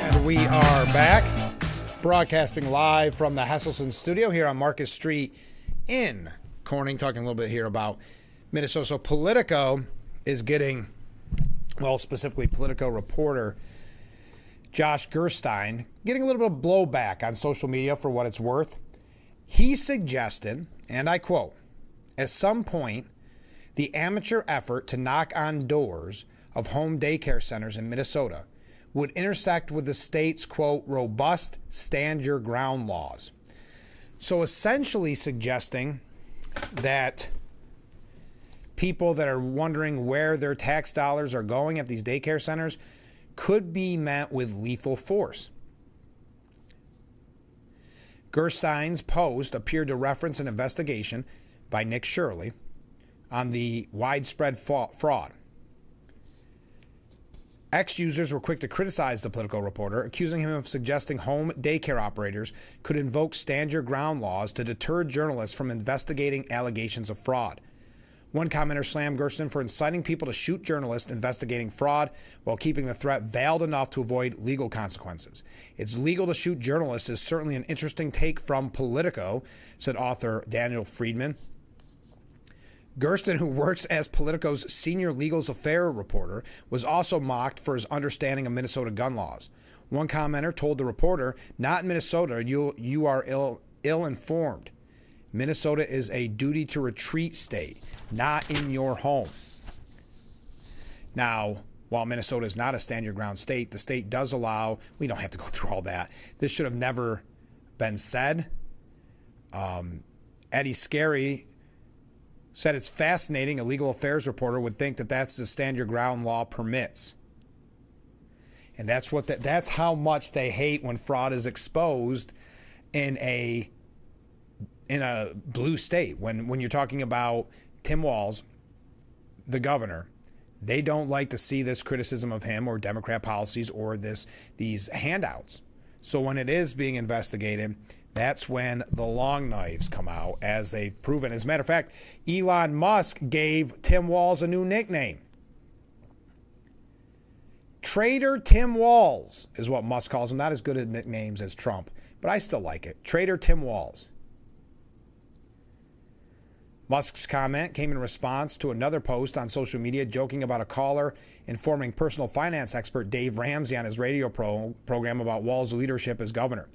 And we are back, broadcasting live from the Hesselson studio here on Marcus Street in Corning, talking a little bit here about Minnesota. So Politico is getting, well, specifically Politico reporter Josh Gerstein getting a little bit of blowback on social media for what it's worth. He suggested, and I quote, "At some point, the amateur effort to knock on doors of home daycare centers in Minnesota would intersect with the state's, quote, robust stand your ground laws." So essentially suggesting that people that are wondering where their tax dollars are going at these daycare centers could be met with lethal force. Gerstein's post appeared to reference an investigation by Nick Shirley on the widespread fraud. Ex-users were quick to criticize the Politico reporter, accusing him of suggesting home daycare operators could invoke stand-your-ground laws to deter journalists from investigating allegations of fraud. One commenter slammed Gersten for inciting people to shoot journalists investigating fraud while keeping the threat veiled enough to avoid legal consequences. "It's legal to shoot journalists" is certainly an interesting take from Politico, said author Daniel Friedman. Gersten, who works as Politico's senior legal affairs reporter, was also mocked for his understanding of Minnesota gun laws. One commenter told the reporter, "Not in Minnesota, you are ill-informed. Minnesota is a duty to retreat state, not in your home." Now, while Minnesota is not a stand your ground state, the state does allow, we don't have to go through all that. This should have never been said. Eddie Scarry said it's fascinating a legal affairs reporter would think that that's the stand your ground law permits. And that's how much they hate when fraud is exposed in a blue state. When you're talking about Tim Walz, the governor, they don't like to see this criticism of him or Democrat policies or these handouts. So when it is being investigated, that's when the long knives come out, as they've proven. As a matter of fact, Elon Musk gave Tim Walz a new nickname. Trader Tim Walz is what Musk calls him. Not as good at nicknames as Trump, but I still like it. Trader Tim Walz. Musk's comment came in response to another post on social media joking about a caller informing personal finance expert Dave Ramsey on his radio program about Walz's leadership as governor.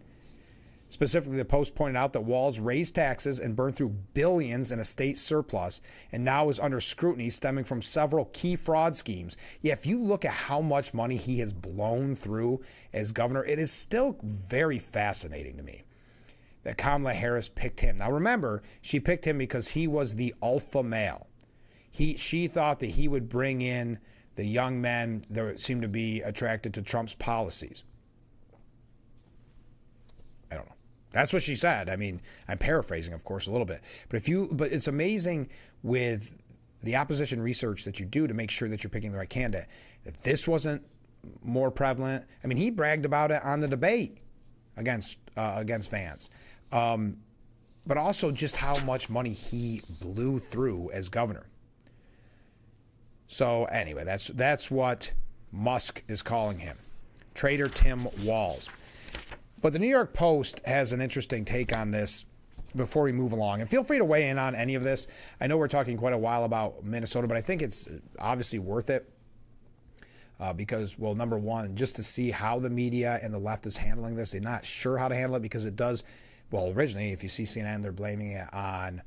Specifically, the post pointed out that Walz raised taxes and burned through billions in a state surplus and now is under scrutiny stemming from several key fraud schemes. Yeah, if you look at how much money he has blown through as governor, it is still very fascinating to me that Kamala Harris picked him. Now remember, she picked him because he was the alpha male. She thought that he would bring in the young men that seemed to be attracted to Trump's policies. That's what she said. I mean, I'm paraphrasing, of course, a little bit. But it's amazing with the opposition research that you do to make sure that you're picking the right candidate. If this wasn't more prevalent, I mean, he bragged about it on the debate against Vance. But also just how much money he blew through as governor. So anyway, that's what Musk is calling him. Traitor Tim Walz. But the New York Post has an interesting take on this before we move along. And feel free to weigh in on any of this. I know we're talking quite a while about Minnesota, but I think it's obviously worth it. Because, well, number one, just to see how the media and the left is handling this. They're not sure how to handle it because it does, well, originally, if you see CNN, they're blaming it on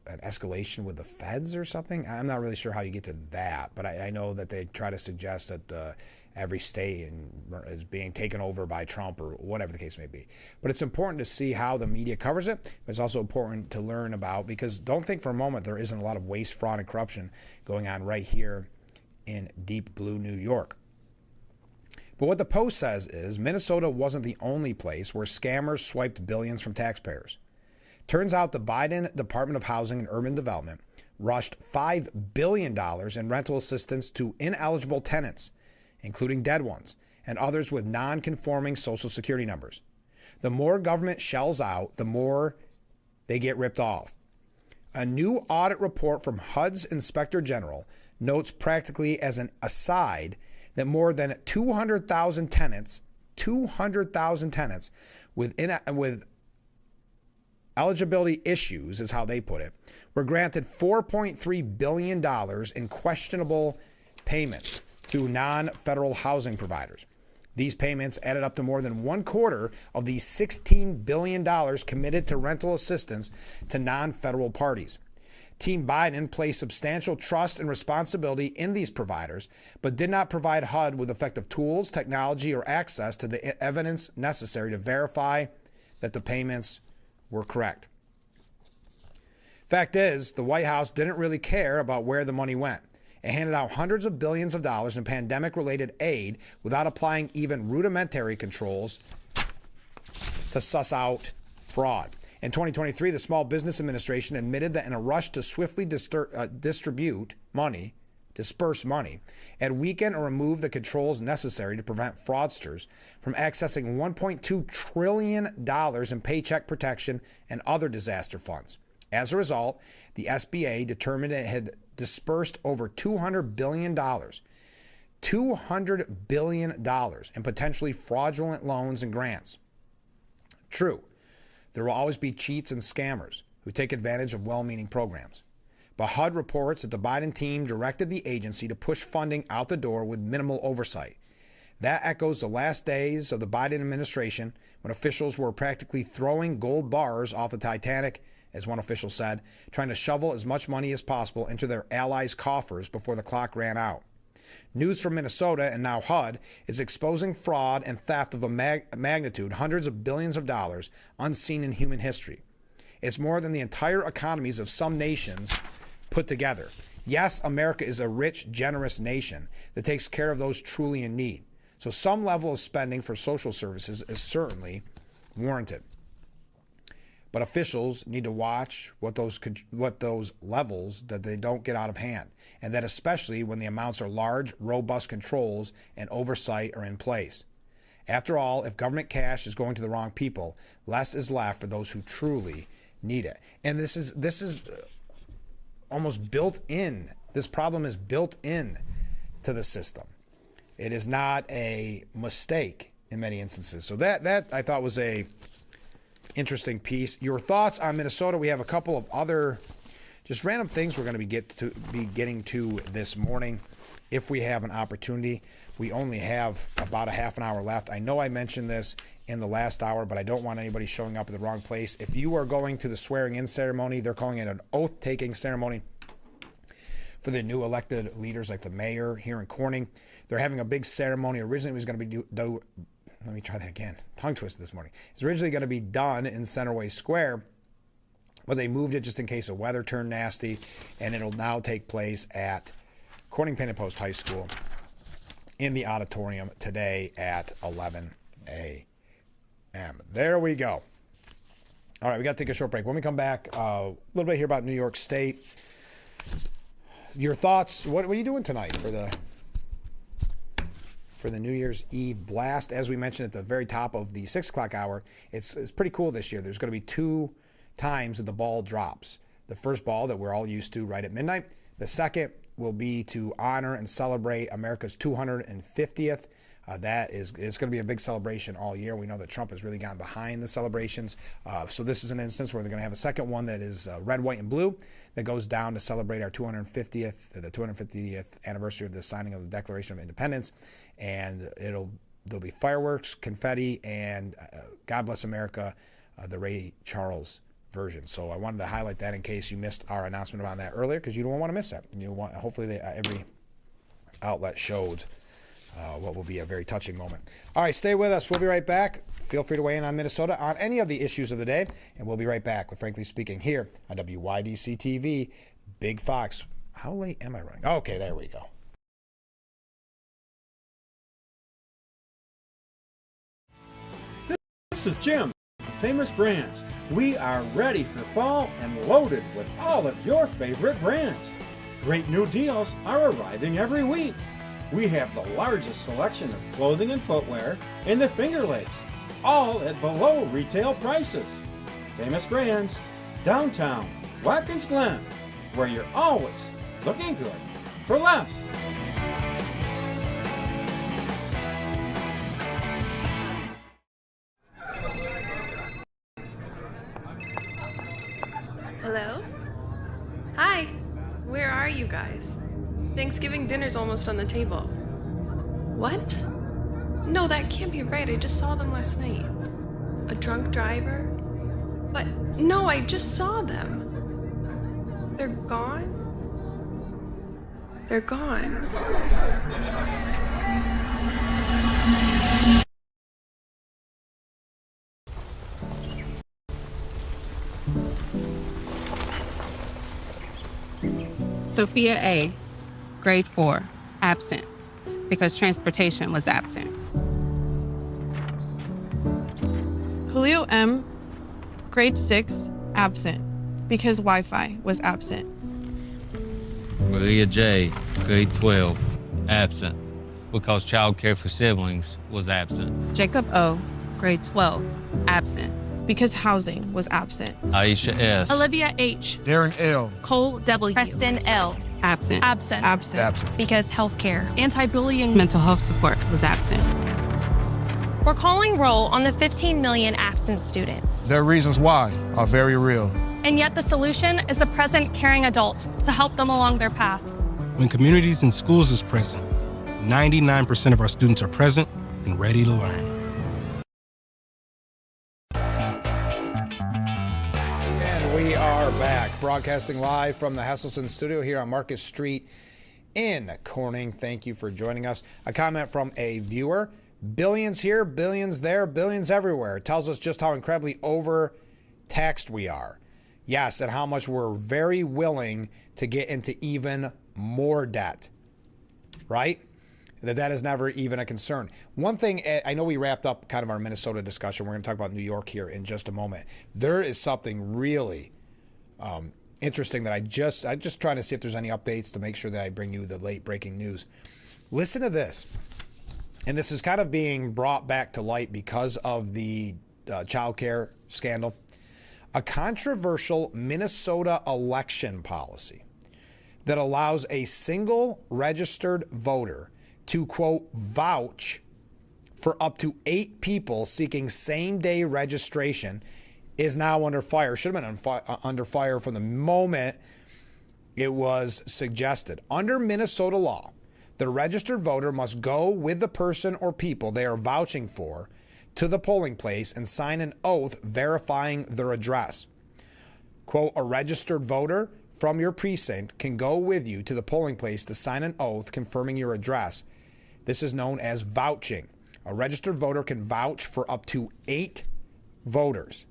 an escalation with the feds or something. I'm not really sure how you get to that, but I know that they try to suggest that every state is being taken over by Trump or whatever the case may be. But it's important to see how the media covers it. But it's also important to learn about, because don't think for a moment there isn't a lot of waste, fraud, and corruption going on right here in deep blue New York. But what the Post says is Minnesota wasn't the only place where scammers swiped billions from taxpayers. Turns out the Biden Department of Housing and Urban Development rushed $5 billion in rental assistance to ineligible tenants, including dead ones, and others with non-conforming Social Security numbers. The more government shells out, the more they get ripped off. A new audit report from HUD's Inspector General notes, practically as an aside, that more than 200,000 tenants with eligibility issues, is how they put it, were granted $4.3 billion in questionable payments through non-federal housing providers. These payments added up to more than 1/4 of the $16 billion committed to rental assistance to non-federal parties. Team Biden placed substantial trust and responsibility in these providers, but did not provide HUD with effective tools, technology, or access to the evidence necessary to verify that the payments were correct. Fact is, the White House didn't really care about where the money went. It handed out hundreds of billions of dollars in pandemic-related aid without applying even rudimentary controls to suss out fraud. In 2023, the Small Business Administration admitted that in a rush to swiftly disperse money, and weaken or remove the controls necessary to prevent fraudsters from accessing $1.2 trillion in paycheck protection and other disaster funds. As a result, the SBA determined it had dispersed over $200 billion in potentially fraudulent loans and grants. True, there will always be cheats and scammers who take advantage of well-meaning programs. But HUD reports that the Biden team directed the agency to push funding out the door with minimal oversight. That echoes the last days of the Biden administration, when officials were practically throwing gold bars off the Titanic, as one official said, trying to shovel as much money as possible into their allies' coffers before the clock ran out. News from Minnesota, and now HUD, is exposing fraud and theft of a magnitude, hundreds of billions of dollars, unseen in human history. It's more than the entire economies of some nations put together. Yes, America is a rich, generous nation that takes care of those truly in need. So some level of spending for social services is certainly warranted. But officials need to watch what those levels, that they don't get out of hand, and that especially when the amounts are large, robust controls and oversight are in place. After all, if government cash is going to the wrong people, less is left for those who truly need it. And this is almost built in. This problem is built in to the system. It is not a mistake in many instances. So that I thought was a interesting piece. Your thoughts on Minnesota? We have a couple of other just random things we're going to be getting to this morning if we have an opportunity. We only have about a half an hour left. I know I mentioned this in the last hour, but I don't want anybody showing up at the wrong place. If you are going to the swearing-in ceremony, they're calling it an oath-taking ceremony for the new elected leaders like the mayor here in Corning. They're having a big ceremony. Originally it was going to be let me try that again. Tongue twist this morning. It's originally going to be done in Centerway Square, but they moved it just in case the weather turned nasty, and it'll now take place at Corning Painted Post High School in the auditorium today at 11 a.m. There we go. All right, we got to take a short break. When we come back, a little bit here about New York State. Your thoughts? What are you doing tonight for the New Year's Eve blast? As we mentioned at the very top of the 6 o'clock hour, it's pretty cool this year. There's going to be 2 times that the ball drops. The first ball that we're all used to right at midnight. The second will be to honor and celebrate America's 250th. It's going to be a big celebration all year. We know that Trump has really gotten behind the celebrations. So this is an instance where they're going to have a second one that is red, white, and blue that goes down to celebrate the 250th anniversary of the signing of the Declaration of Independence. And there'll be fireworks, confetti, and God Bless America, the Ray Charles version. So I wanted to highlight that in case you missed our announcement about that earlier, because you don't want to miss that. Hopefully every outlet showed what will be a very touching moment. All right, stay with us. We'll be right back. Feel free to weigh in on Minnesota on any of the issues of the day, and we'll be right back with Frankly Speaking here on WYDC TV. Big Fox. How late am I running? Okay, there we go. This is Jim from Famous Brands. We are ready for fall and loaded with all of your favorite brands. Great new deals are arriving every week. We have the largest selection of clothing and footwear in the Finger Lakes, all at below retail prices. Famous Brands, downtown Watkins Glen, where you're always looking good for less. Hello? Hi. Where are you guys? Thanksgiving dinner's almost on the table. What? No, that can't be right. I just saw them last night. A drunk driver? But no, I just saw them. They're gone? They're gone. Sophia A., grade 4, absent, because transportation was absent. Julio M., grade 6, absent, because Wi-Fi was absent. Maria J., grade 12, absent, because childcare for siblings was absent. Jacob O., grade 12, absent, because housing was absent. Aisha S., Olivia H., Darren L., Cole W., Preston L., absent. Absent. Absent. Because healthcare, anti-bullying, Mental health support was absent. We're calling roll on the 15 million absent students. Their reasons why are very real. And yet the solution is a present, caring adult to help them along their path. When communities and schools is present, 99% of our students are present and ready to learn. We are back, broadcasting live from the Hesselson studio here on Market Street in Corning. Thank you for joining us. A comment from a viewer. Billions here, billions there, billions everywhere. It tells us just how incredibly overtaxed we are. Yes, and how much we're very willing to get into even more debt, right? That is never even a concern. One thing, I know we wrapped up kind of our Minnesota discussion. We're going to talk about New York here in just a moment. There is something really interesting that I'm just trying to see if there's any updates to make sure that I bring you the late breaking news. Listen to this. And this is kind of being brought back to light because of the child care scandal. A controversial Minnesota election policy that allows a single registered voter to, quote, vouch for up to 8 people seeking same-day registration is now under fire. Should have been under fire from the moment it was suggested. Under Minnesota law, the registered voter must go with the person or people they are vouching for to the polling place and sign an oath verifying their address. Quote, a registered voter from your precinct can go with you to the polling place to sign an oath confirming your address. This is known as vouching. A registered voter can vouch for up to 8 voters.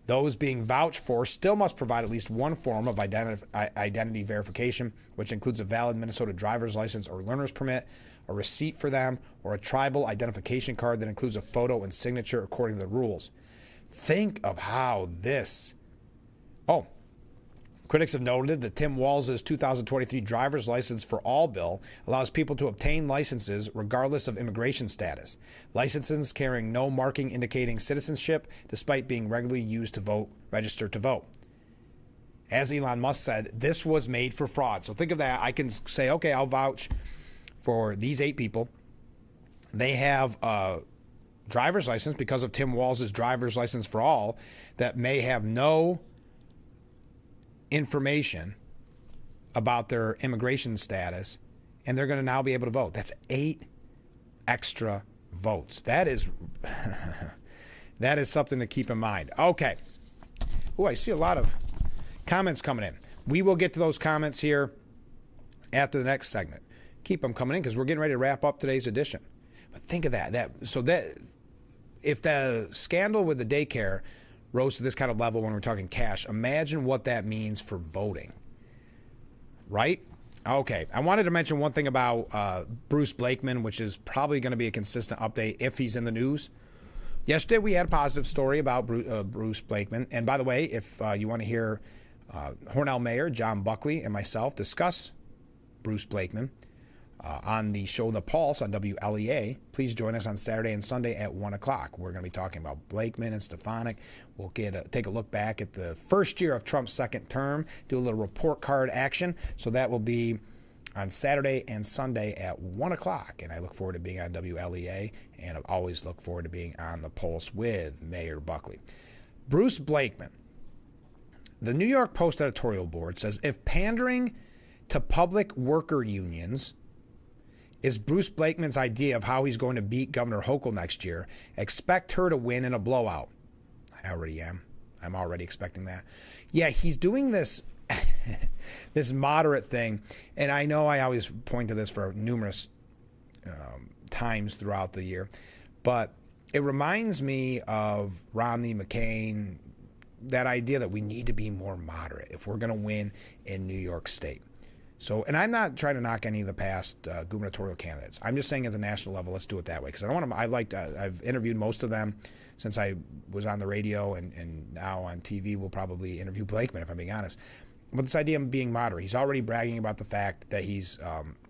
Those being vouched for still must provide at least one form of identity verification, which includes a valid Minnesota driver's license or learner's permit, a receipt for them, or a tribal identification card that includes a photo and signature according to the rules. Think of how this... Oh, critics have noted that Tim Walz's 2023 driver's license for all bill allows people to obtain licenses regardless of immigration status. Licenses carrying no marking indicating citizenship despite being regularly used to vote, register to vote. As Elon Musk said, this was made for fraud. So think of that. I can say, okay, I'll vouch for these 8 people. They have a driver's license because of Tim Walz's driver's license for all that may have no information about their immigration status, and they're going to now be able to vote. That's 8 extra votes. That is that is something to keep in mind. Okay. Oh, I see a lot of comments coming in. We will get to those comments here after the next segment. Keep them coming in because we're getting ready to wrap up today's edition. But think of that. If the scandal with the daycare rose to this kind of level when we're talking cash, imagine what that means for voting. Right? Okay. I wanted to mention one thing about Bruce Blakeman, which is probably going to be a consistent update if he's in the news. Yesterday, we had a positive story about Bruce Blakeman. And by the way, if you want to hear Hornell Mayor John Buckley and myself discuss Bruce Blakeman on the show The Pulse on WLEA, please join us on Saturday and Sunday at 1 o'clock. We're going to be talking about Blakeman and Stefanik. We'll take a look back at the first year of Trump's second term, do a little report card action. So that will be on Saturday and Sunday at 1 o'clock. And I look forward to being on WLEA, and I always look forward to being on The Pulse with Mayor Buckley. Bruce Blakeman. The New York Post editorial board says if pandering to public worker unions is Bruce Blakeman's idea of how he's going to beat Governor Hochul next year, expect her to win in a blowout. I already am. I'm already expecting that. Yeah, he's doing this this moderate thing, and I know I always point to this for numerous times throughout the year, but it reminds me of Romney, McCain, that idea that we need to be more moderate if we're going to win in New York State. So, and I'm not trying to knock any of the past gubernatorial candidates. I'm just saying at the national level, let's do it that way. Because I don't want to, I've interviewed most of them since I was on the radio, and now on TV we'll probably interview Blakeman, if I'm being honest. But this idea of being moderate, he's already bragging about the fact that he's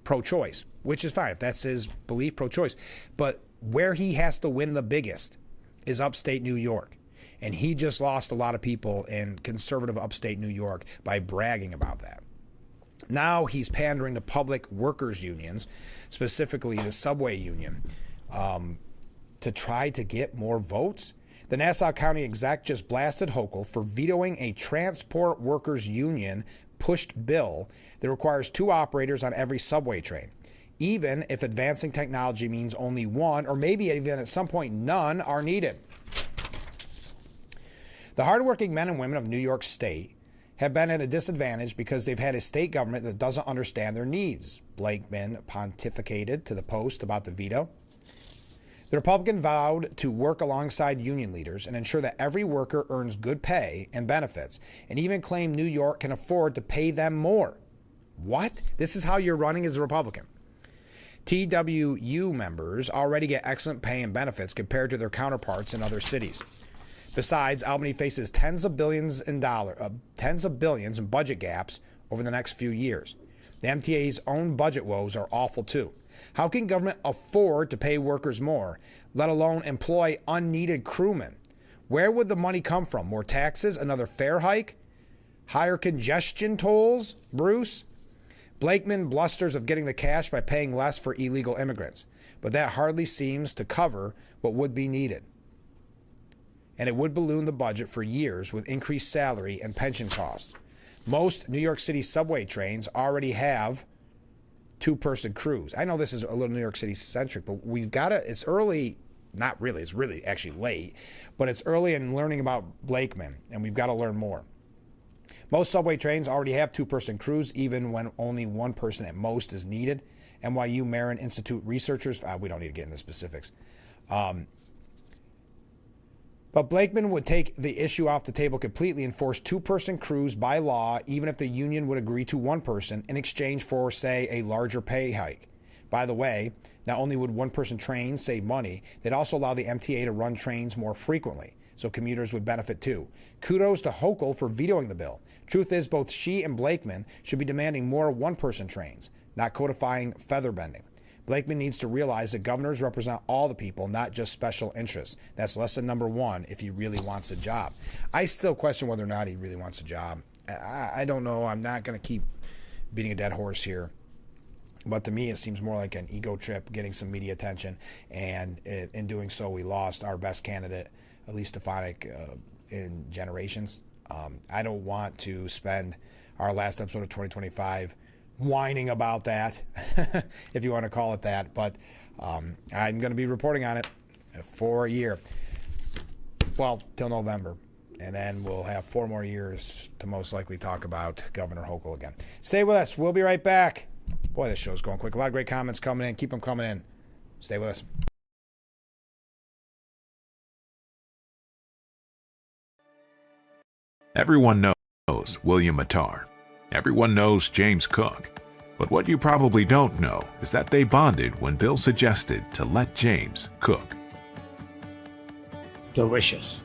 pro-choice, which is fine if that's his belief, pro-choice. But where he has to win the biggest is upstate New York. And he just lost a lot of people in conservative upstate New York by bragging about that. Now he's pandering to public workers unions, specifically the subway union, to try to get more votes. The Nassau County exec just blasted Hochul for vetoing a transport workers union pushed bill that requires 2 operators on every subway train, even if advancing technology means only 1, or maybe even at some point none, are needed. The hardworking men and women of New York State have been at a disadvantage because they've had a state government that doesn't understand their needs. Blakeman pontificated to the Post about the veto. The Republican vowed to work alongside union leaders and ensure that every worker earns good pay and benefits, and even claimed New York can afford to pay them more. What? This is how you're running as a Republican. TWU members already get excellent pay and benefits compared to their counterparts in other cities. Besides, Albany faces tens of billions in budget gaps over the next few years. The MTA's own budget woes are awful too. How can government afford to pay workers more, let alone employ unneeded crewmen? Where would the money come from? More taxes? Another fare hike? Higher congestion tolls? Bruce? Blakeman blusters of getting the cash by paying less for illegal immigrants, but that hardly seems to cover what would be needed. And it would balloon the budget for years with increased salary and pension costs. Most New York City subway trains already have 2-person crews. I know this is a little New York City centric, but we've got to, it's early, not really, it's really actually late, but it's early in learning about Blakeman, and we've got to learn more. Most subway trains already have 2-person crews, even when only 1 person at most is needed. NYU Marin Institute researchers, we don't need to get into specifics, But Blakeman would take the issue off the table completely and force two-person crews by law, even if the union would agree to one person in exchange for, say, a larger pay hike. By the way, not only would one-person trains save money, they'd also allow the MTA to run trains more frequently, so commuters would benefit too. Kudos to Hochul for vetoing the bill. Truth is, both she and Blakeman should be demanding more one-person trains, not codifying feather bending. Blakeman needs to realize that governors represent all the people, not just special interests. That's lesson number one if he really wants a job. I still question whether or not he really wants a job. I don't know. I'm not going to keep beating a dead horse here. But to me, it seems more like an ego trip, getting some media attention. And in doing so, we lost our best candidate, Elise Stefanik, in generations. I don't want to spend our last episode of 2025 whining about that, if you want to call it that. But I'm going to be reporting on it for a year. Well, till November. And then we'll have 4 more years to most likely talk about Governor Hochul again. Stay with us. We'll be right back. Boy, this show's going quick. A lot of great comments coming in. Keep them coming in. Stay with us. Everyone knows William Attar. Everyone knows James Cook. But what you probably don't know is that they bonded when Bill suggested to let James cook. Delicious.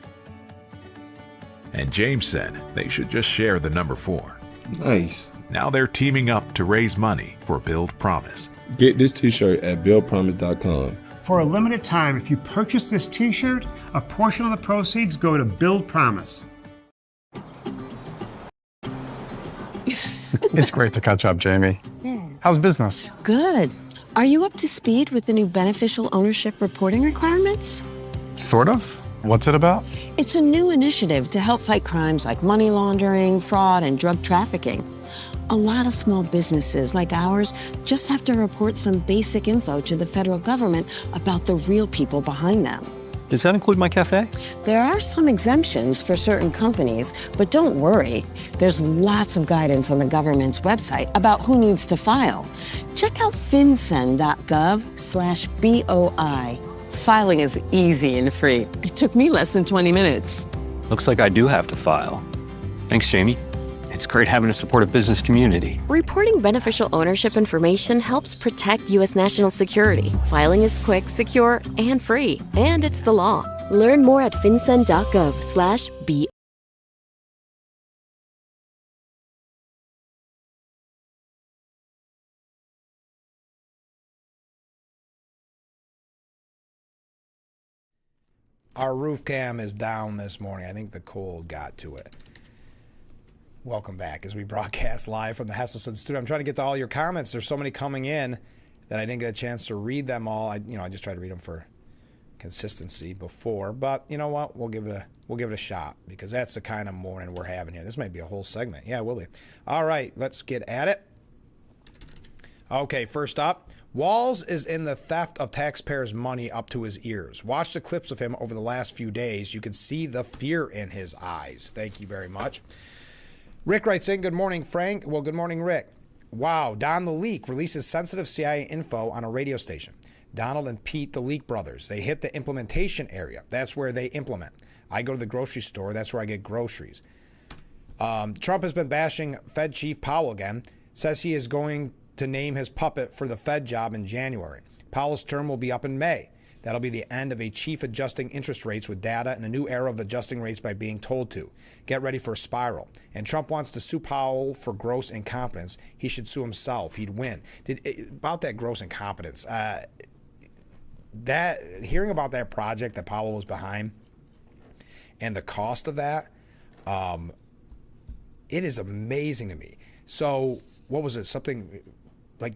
And James said they should just share the number 4. Nice. Now they're teaming up to raise money for Build Promise. Get this t-shirt at buildpromise.com. For a limited time, if you purchase this t-shirt, a portion of the proceeds go to Build Promise. It's great to catch up, Jamie. How's business? Good. Are you up to speed with the new beneficial ownership reporting requirements? Sort of. What's it about? It's a new initiative to help fight crimes like money laundering, fraud, and drug trafficking. A lot of small businesses like ours just have to report some basic info to the federal government about the real people behind them. Does that include my cafe? There are some exemptions for certain companies, but don't worry. There's lots of guidance on the government's website about who needs to file. Check out fincen.gov/BOI. Filing is easy and free. It took me less than 20 minutes. Looks like I do have to file. Thanks, Jamie. It's great having a supportive business community. Reporting beneficial ownership information helps protect U.S. national security. Filing is quick, secure, and free. And it's the law. Learn more at fincen.gov/BOI. Our roof cam is down this morning. I think the cold got to it. Welcome back as we broadcast live from the Hesselson studio. I'm trying to get to all your comments. There's so many coming in that I didn't get a chance to read them all. I just tried to read them for consistency before, but you know what? We'll give it a shot because that's the kind of morning we're having here. This might be a whole segment. Yeah, it will be. All right, let's get at it. Okay, first up, Walz is in the theft of taxpayers' money up to his ears. Watch the clips of him over the last few days. You can see the fear in his eyes. Thank you very much. Rick writes in, good morning, Frank. Well, good morning, Rick. Wow, Don the Leak releases sensitive CIA info on a radio station. Donald and Pete, the Leak brothers, they hit the implementation area. That's where they implement. I go to the grocery store. That's where I get groceries. Trump has been bashing Fed Chief Powell again. Says he is going to name his puppet for the Fed job in January. Powell's term will be up in May. That'll be the end of a chief adjusting interest rates with data and a new era of adjusting rates by being told to. Get ready for a spiral. And Trump wants to sue Powell for gross incompetence. He should sue himself. He'd win. About that gross incompetence, hearing about that project that Powell was behind and the cost of that, it is amazing to me. So what was it? Something like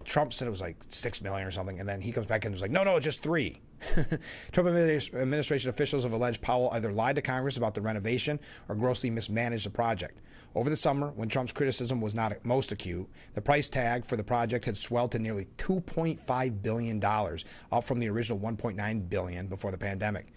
Trump said it was like $6 million or something, and then he comes back and was like, no, it's just $3 million. Trump administration officials have alleged Powell either lied to Congress about the renovation or grossly mismanaged the project. Over the summer, when Trump's criticism was not most acute, the price tag for the project had swelled to nearly $2.5 billion, up from the original $1.9 billion before the pandemic.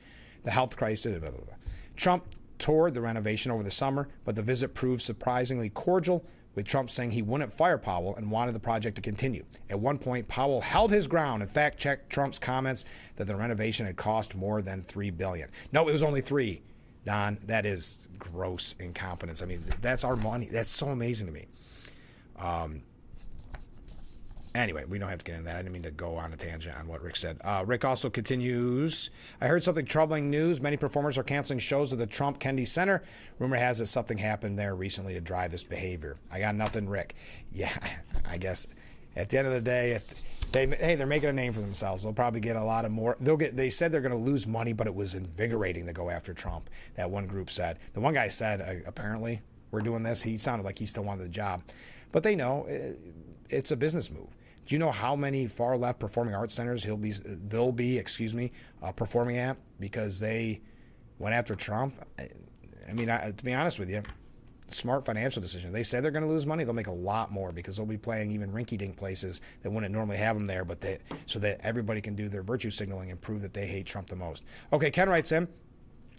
The health crisis, blah, blah, blah. Trump toured the renovation over the summer, but the visit proved surprisingly cordial, with Trump saying he wouldn't fire Powell and wanted the project to continue. At one point, Powell held his ground and fact-checked Trump's comments that the renovation had cost more than $3 billion. No, it was only $3 billion. Don, that is gross incompetence. I mean, that's our money. That's so amazing to me. Anyway, we don't have to get into that. I didn't mean to go on a tangent on what Rick said. Rick also continues, I heard something troubling news. Many performers are canceling shows at the Trump Kennedy Center. Rumor has it something happened there recently to drive this behavior. I got nothing, Rick. Yeah, I guess at the end of the day, if they're making a name for themselves. They'll probably get a lot of more. They said they're going to lose money, but it was invigorating to go after Trump. That one group said. The one guy said, apparently, we're doing this. He sounded like he still wanted the job. But they know it's a business move. Do you know how many far left performing arts centers they'll be performing at because they went after Trump? I mean, to be honest with you, smart financial decision. They say they're going to lose money. They'll make a lot more because they'll be playing even rinky-dink places that wouldn't normally have them there, but so that everybody can do their virtue signaling and prove that they hate Trump the most. Okay, Ken writes in,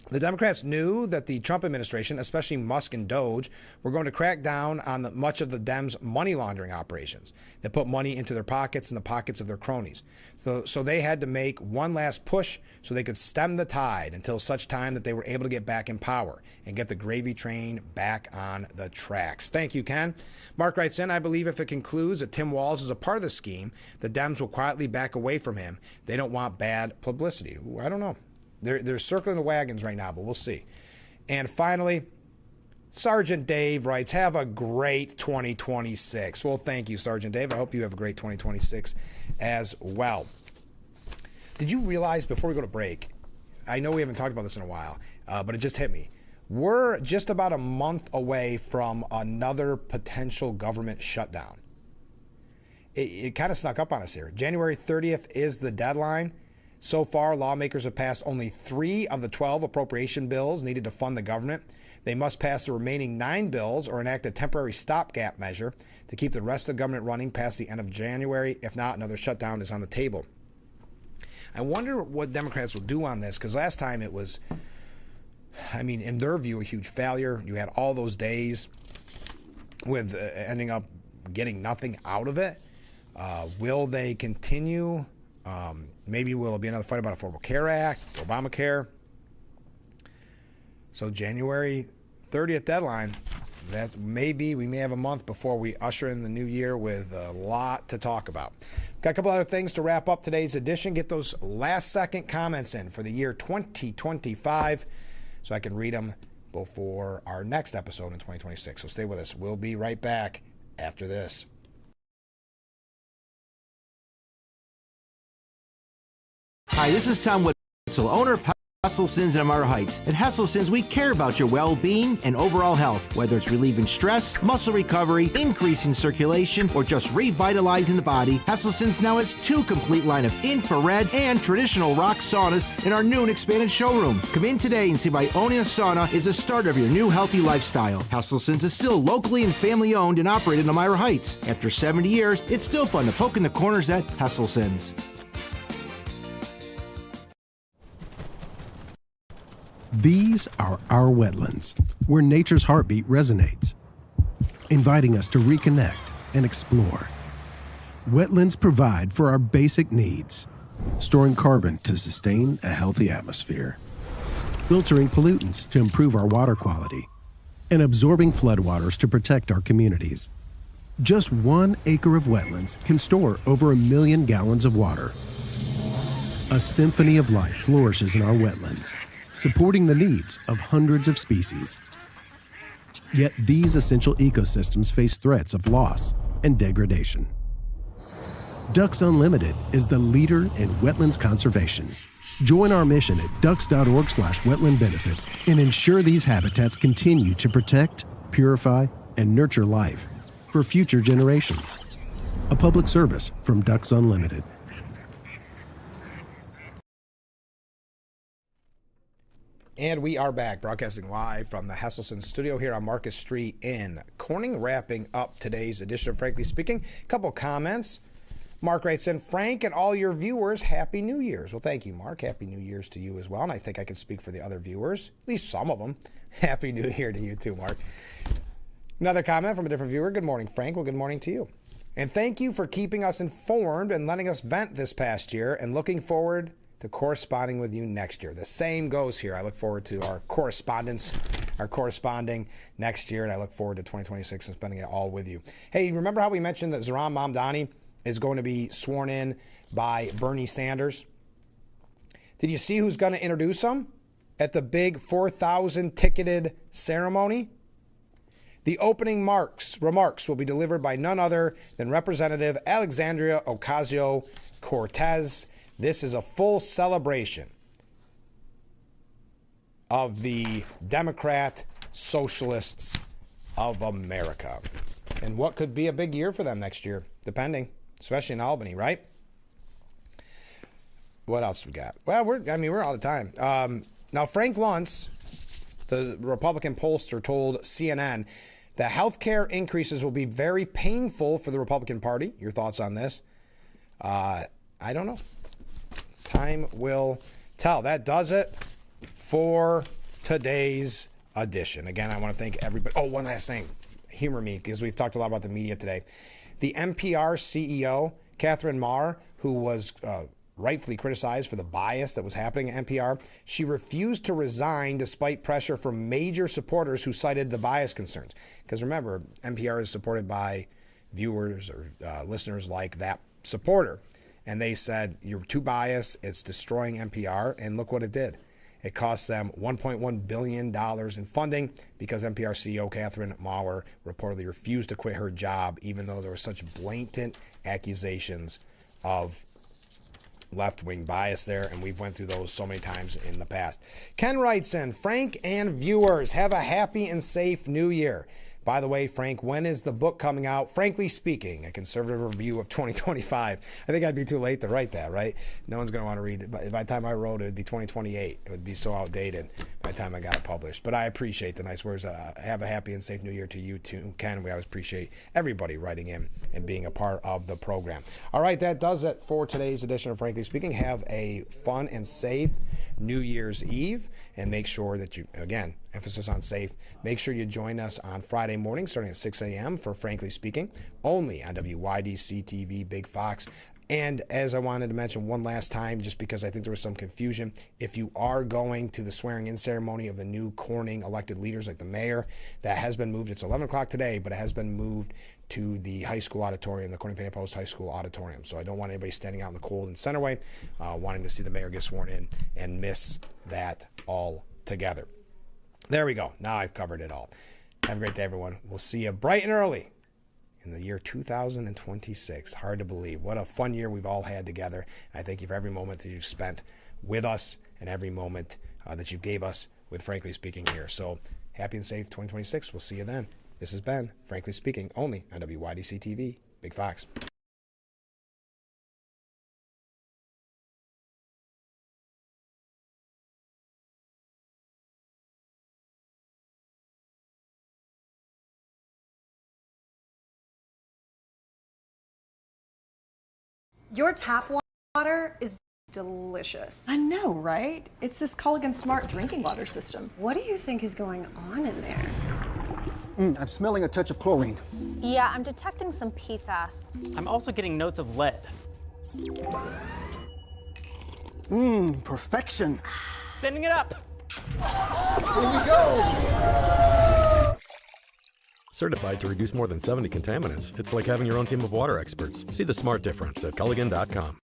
the Democrats knew that the Trump administration, especially Musk and Doge, were going to crack down on much of the Dems' money laundering operations that put money into their pockets and the pockets of their cronies. So they had to make one last push so they could stem the tide until such time that they were able to get back in power and get the gravy train back on the tracks. Thank you, Ken. Mark writes in, I believe if it concludes that Tim Walz is a part of the scheme, the Dems will quietly back away from him. They don't want bad publicity. Ooh, I don't know. They're circling the wagons right now, but we'll see. And finally, Sergeant Dave writes, have a great 2026. Well, thank you, Sergeant Dave. I hope you have a great 2026 as well. Did you realize, before we go to break, I know we haven't talked about this in a while, but it just hit me. We're just about a month away from another potential government shutdown. It kind of snuck up on us here. January 30th is the deadline. So far, lawmakers have passed only 3 of the 12 appropriation bills needed to fund the government. They must pass the remaining 9 bills or enact a temporary stopgap measure to keep the rest of the government running past the end of January. If not, another shutdown is on the table. I wonder what Democrats will do on this, because last time it was, I mean, in their view, a huge failure. You had all those days with ending up getting nothing out of it. Will they continue? Maybe will be another fight about Affordable Care Act, Obamacare. So January 30th deadline. That maybe we may have a month before we usher in the new year with a lot to talk about. Got a couple other things to wrap up today's edition. Get those last second comments in for the year 2025 so I can read them before our next episode in 2026. So stay with us. We'll be right back after this. Hi, this is Tom Witzel, owner of Hesselson's in Amara Heights. At Hesselson's, we care about your well-being and overall health, whether it's relieving stress, muscle recovery, increasing circulation, or just revitalizing the body. Hesselson's now has 2 complete line of infrared and traditional rock saunas in our new and expanded showroom. Come in today and see why owning a sauna is a start of your new healthy lifestyle. Hesselson's is still locally and family-owned and operated in Amara Heights. After 70 years, it's still fun to poke in the corners at Hesselson's. These are our wetlands, where nature's heartbeat resonates, inviting us to reconnect and explore. Wetlands provide for our basic needs, storing carbon to sustain a healthy atmosphere, filtering pollutants to improve our water quality, and absorbing floodwaters to protect our communities. Just 1 acre of wetlands can store over 1 million gallons of water. A symphony of life flourishes in our wetlands, supporting the needs of hundreds of species. Yet these essential ecosystems face threats of loss and degradation. Ducks Unlimited is the leader in wetlands conservation. Join our mission at ducks.org/wetland benefits and ensure these habitats continue to protect, purify, and nurture life for future generations. A public service from Ducks Unlimited. And we are back, broadcasting live from the Hesselson studio here on Marcus Street in Corning, wrapping up today's edition of Frankly Speaking. A couple comments. Mark writes in, Frank and all your viewers, Happy New Year's. Well, thank you, Mark. Happy New Year's to you as well. And I think I can speak for the other viewers, at least some of them. Happy New Year to you too, Mark. Another comment from a different viewer. Good morning, Frank. Well, good morning to you. And thank you for keeping us informed and letting us vent this past year, and looking forward to corresponding with you next year. The same goes here. I look forward to our corresponding next year, and I look forward to 2026 and spending it all with you. Hey, remember how we mentioned that Zohran Mamdani is going to be sworn in by Bernie Sanders? Did you see who's going to introduce him at the big 4,000 ticketed ceremony? The opening remarks will be delivered by none other than Representative Alexandria Ocasio-Cortez. This is a full celebration of the Democrat Socialists of America. And what could be a big year for them next year, depending, especially in Albany, right? What else we got? Well, we're all the time. Now, Frank Luntz, the Republican pollster, told CNN that health care increases will be very painful for the Republican Party. Your thoughts on this? I don't know. Time will tell. That does it for today's edition. Again, I want to thank everybody. Oh, one last thing. Humor me, because we've talked a lot about the media today. The NPR CEO, Catherine Maher, who was rightfully criticized for the bias that was happening at NPR, she refused to resign despite pressure from major supporters who cited the bias concerns. Because remember, NPR is supported by viewers or listeners like that supporter. And they said, you're too biased, it's destroying NPR, and look what it did. It cost them $1.1 billion in funding because NPR CEO Catherine Maher reportedly refused to quit her job, even though there were such blatant accusations of left-wing bias there, and we've went through those so many times in the past. Ken writes in, Frank and viewers, have a happy and safe new year. By the way, Frank, when is the book coming out? Frankly Speaking, a conservative review of 2025. I think I'd be too late to write that, right? No one's going to want to read it. By the time I wrote it, it would be 2028. It would be so outdated by the time I got it published. But I appreciate the nice words. Have a happy and safe new year to you too, Ken. We always appreciate everybody writing in and being a part of the program. All right, that does it for today's edition of Frankly Speaking. Have a fun and safe New Year's Eve, and make sure that you, again, emphasis on safe. Make sure you join us on Friday morning starting at 6 a.m. for Frankly Speaking, only on WYDC TV, Big Fox. And as I wanted to mention one last time, just because I think there was some confusion, if you are going to the swearing-in ceremony of the new Corning elected leaders like the mayor, that has been moved. It's 11 o'clock today, but it has been moved to the high school auditorium, the Corning Penny Post High School auditorium. So I don't want anybody standing out in the cold in Centerway wanting to see the mayor get sworn in and miss that all together. There we go. Now I've covered it all. Have a great day, everyone. We'll see you bright and early in the year 2026. Hard to believe. What a fun year we've all had together. I thank you for every moment that you've spent with us and every moment that you gave us with Frankly Speaking here. So happy and safe 2026. We'll see you then. This has been Frankly Speaking, only on WYDC TV, Big Fox. Your tap water is delicious. I know, right? It's this Culligan Smart drinking water system. What do you think is going on in there? I'm smelling a touch of chlorine. Yeah, I'm detecting some PFAS. I'm also getting notes of lead. Perfection. Sending it up. Here we go. Certified to reduce more than 70 contaminants. It's like having your own team of water experts. See the smart difference at Culligan.com.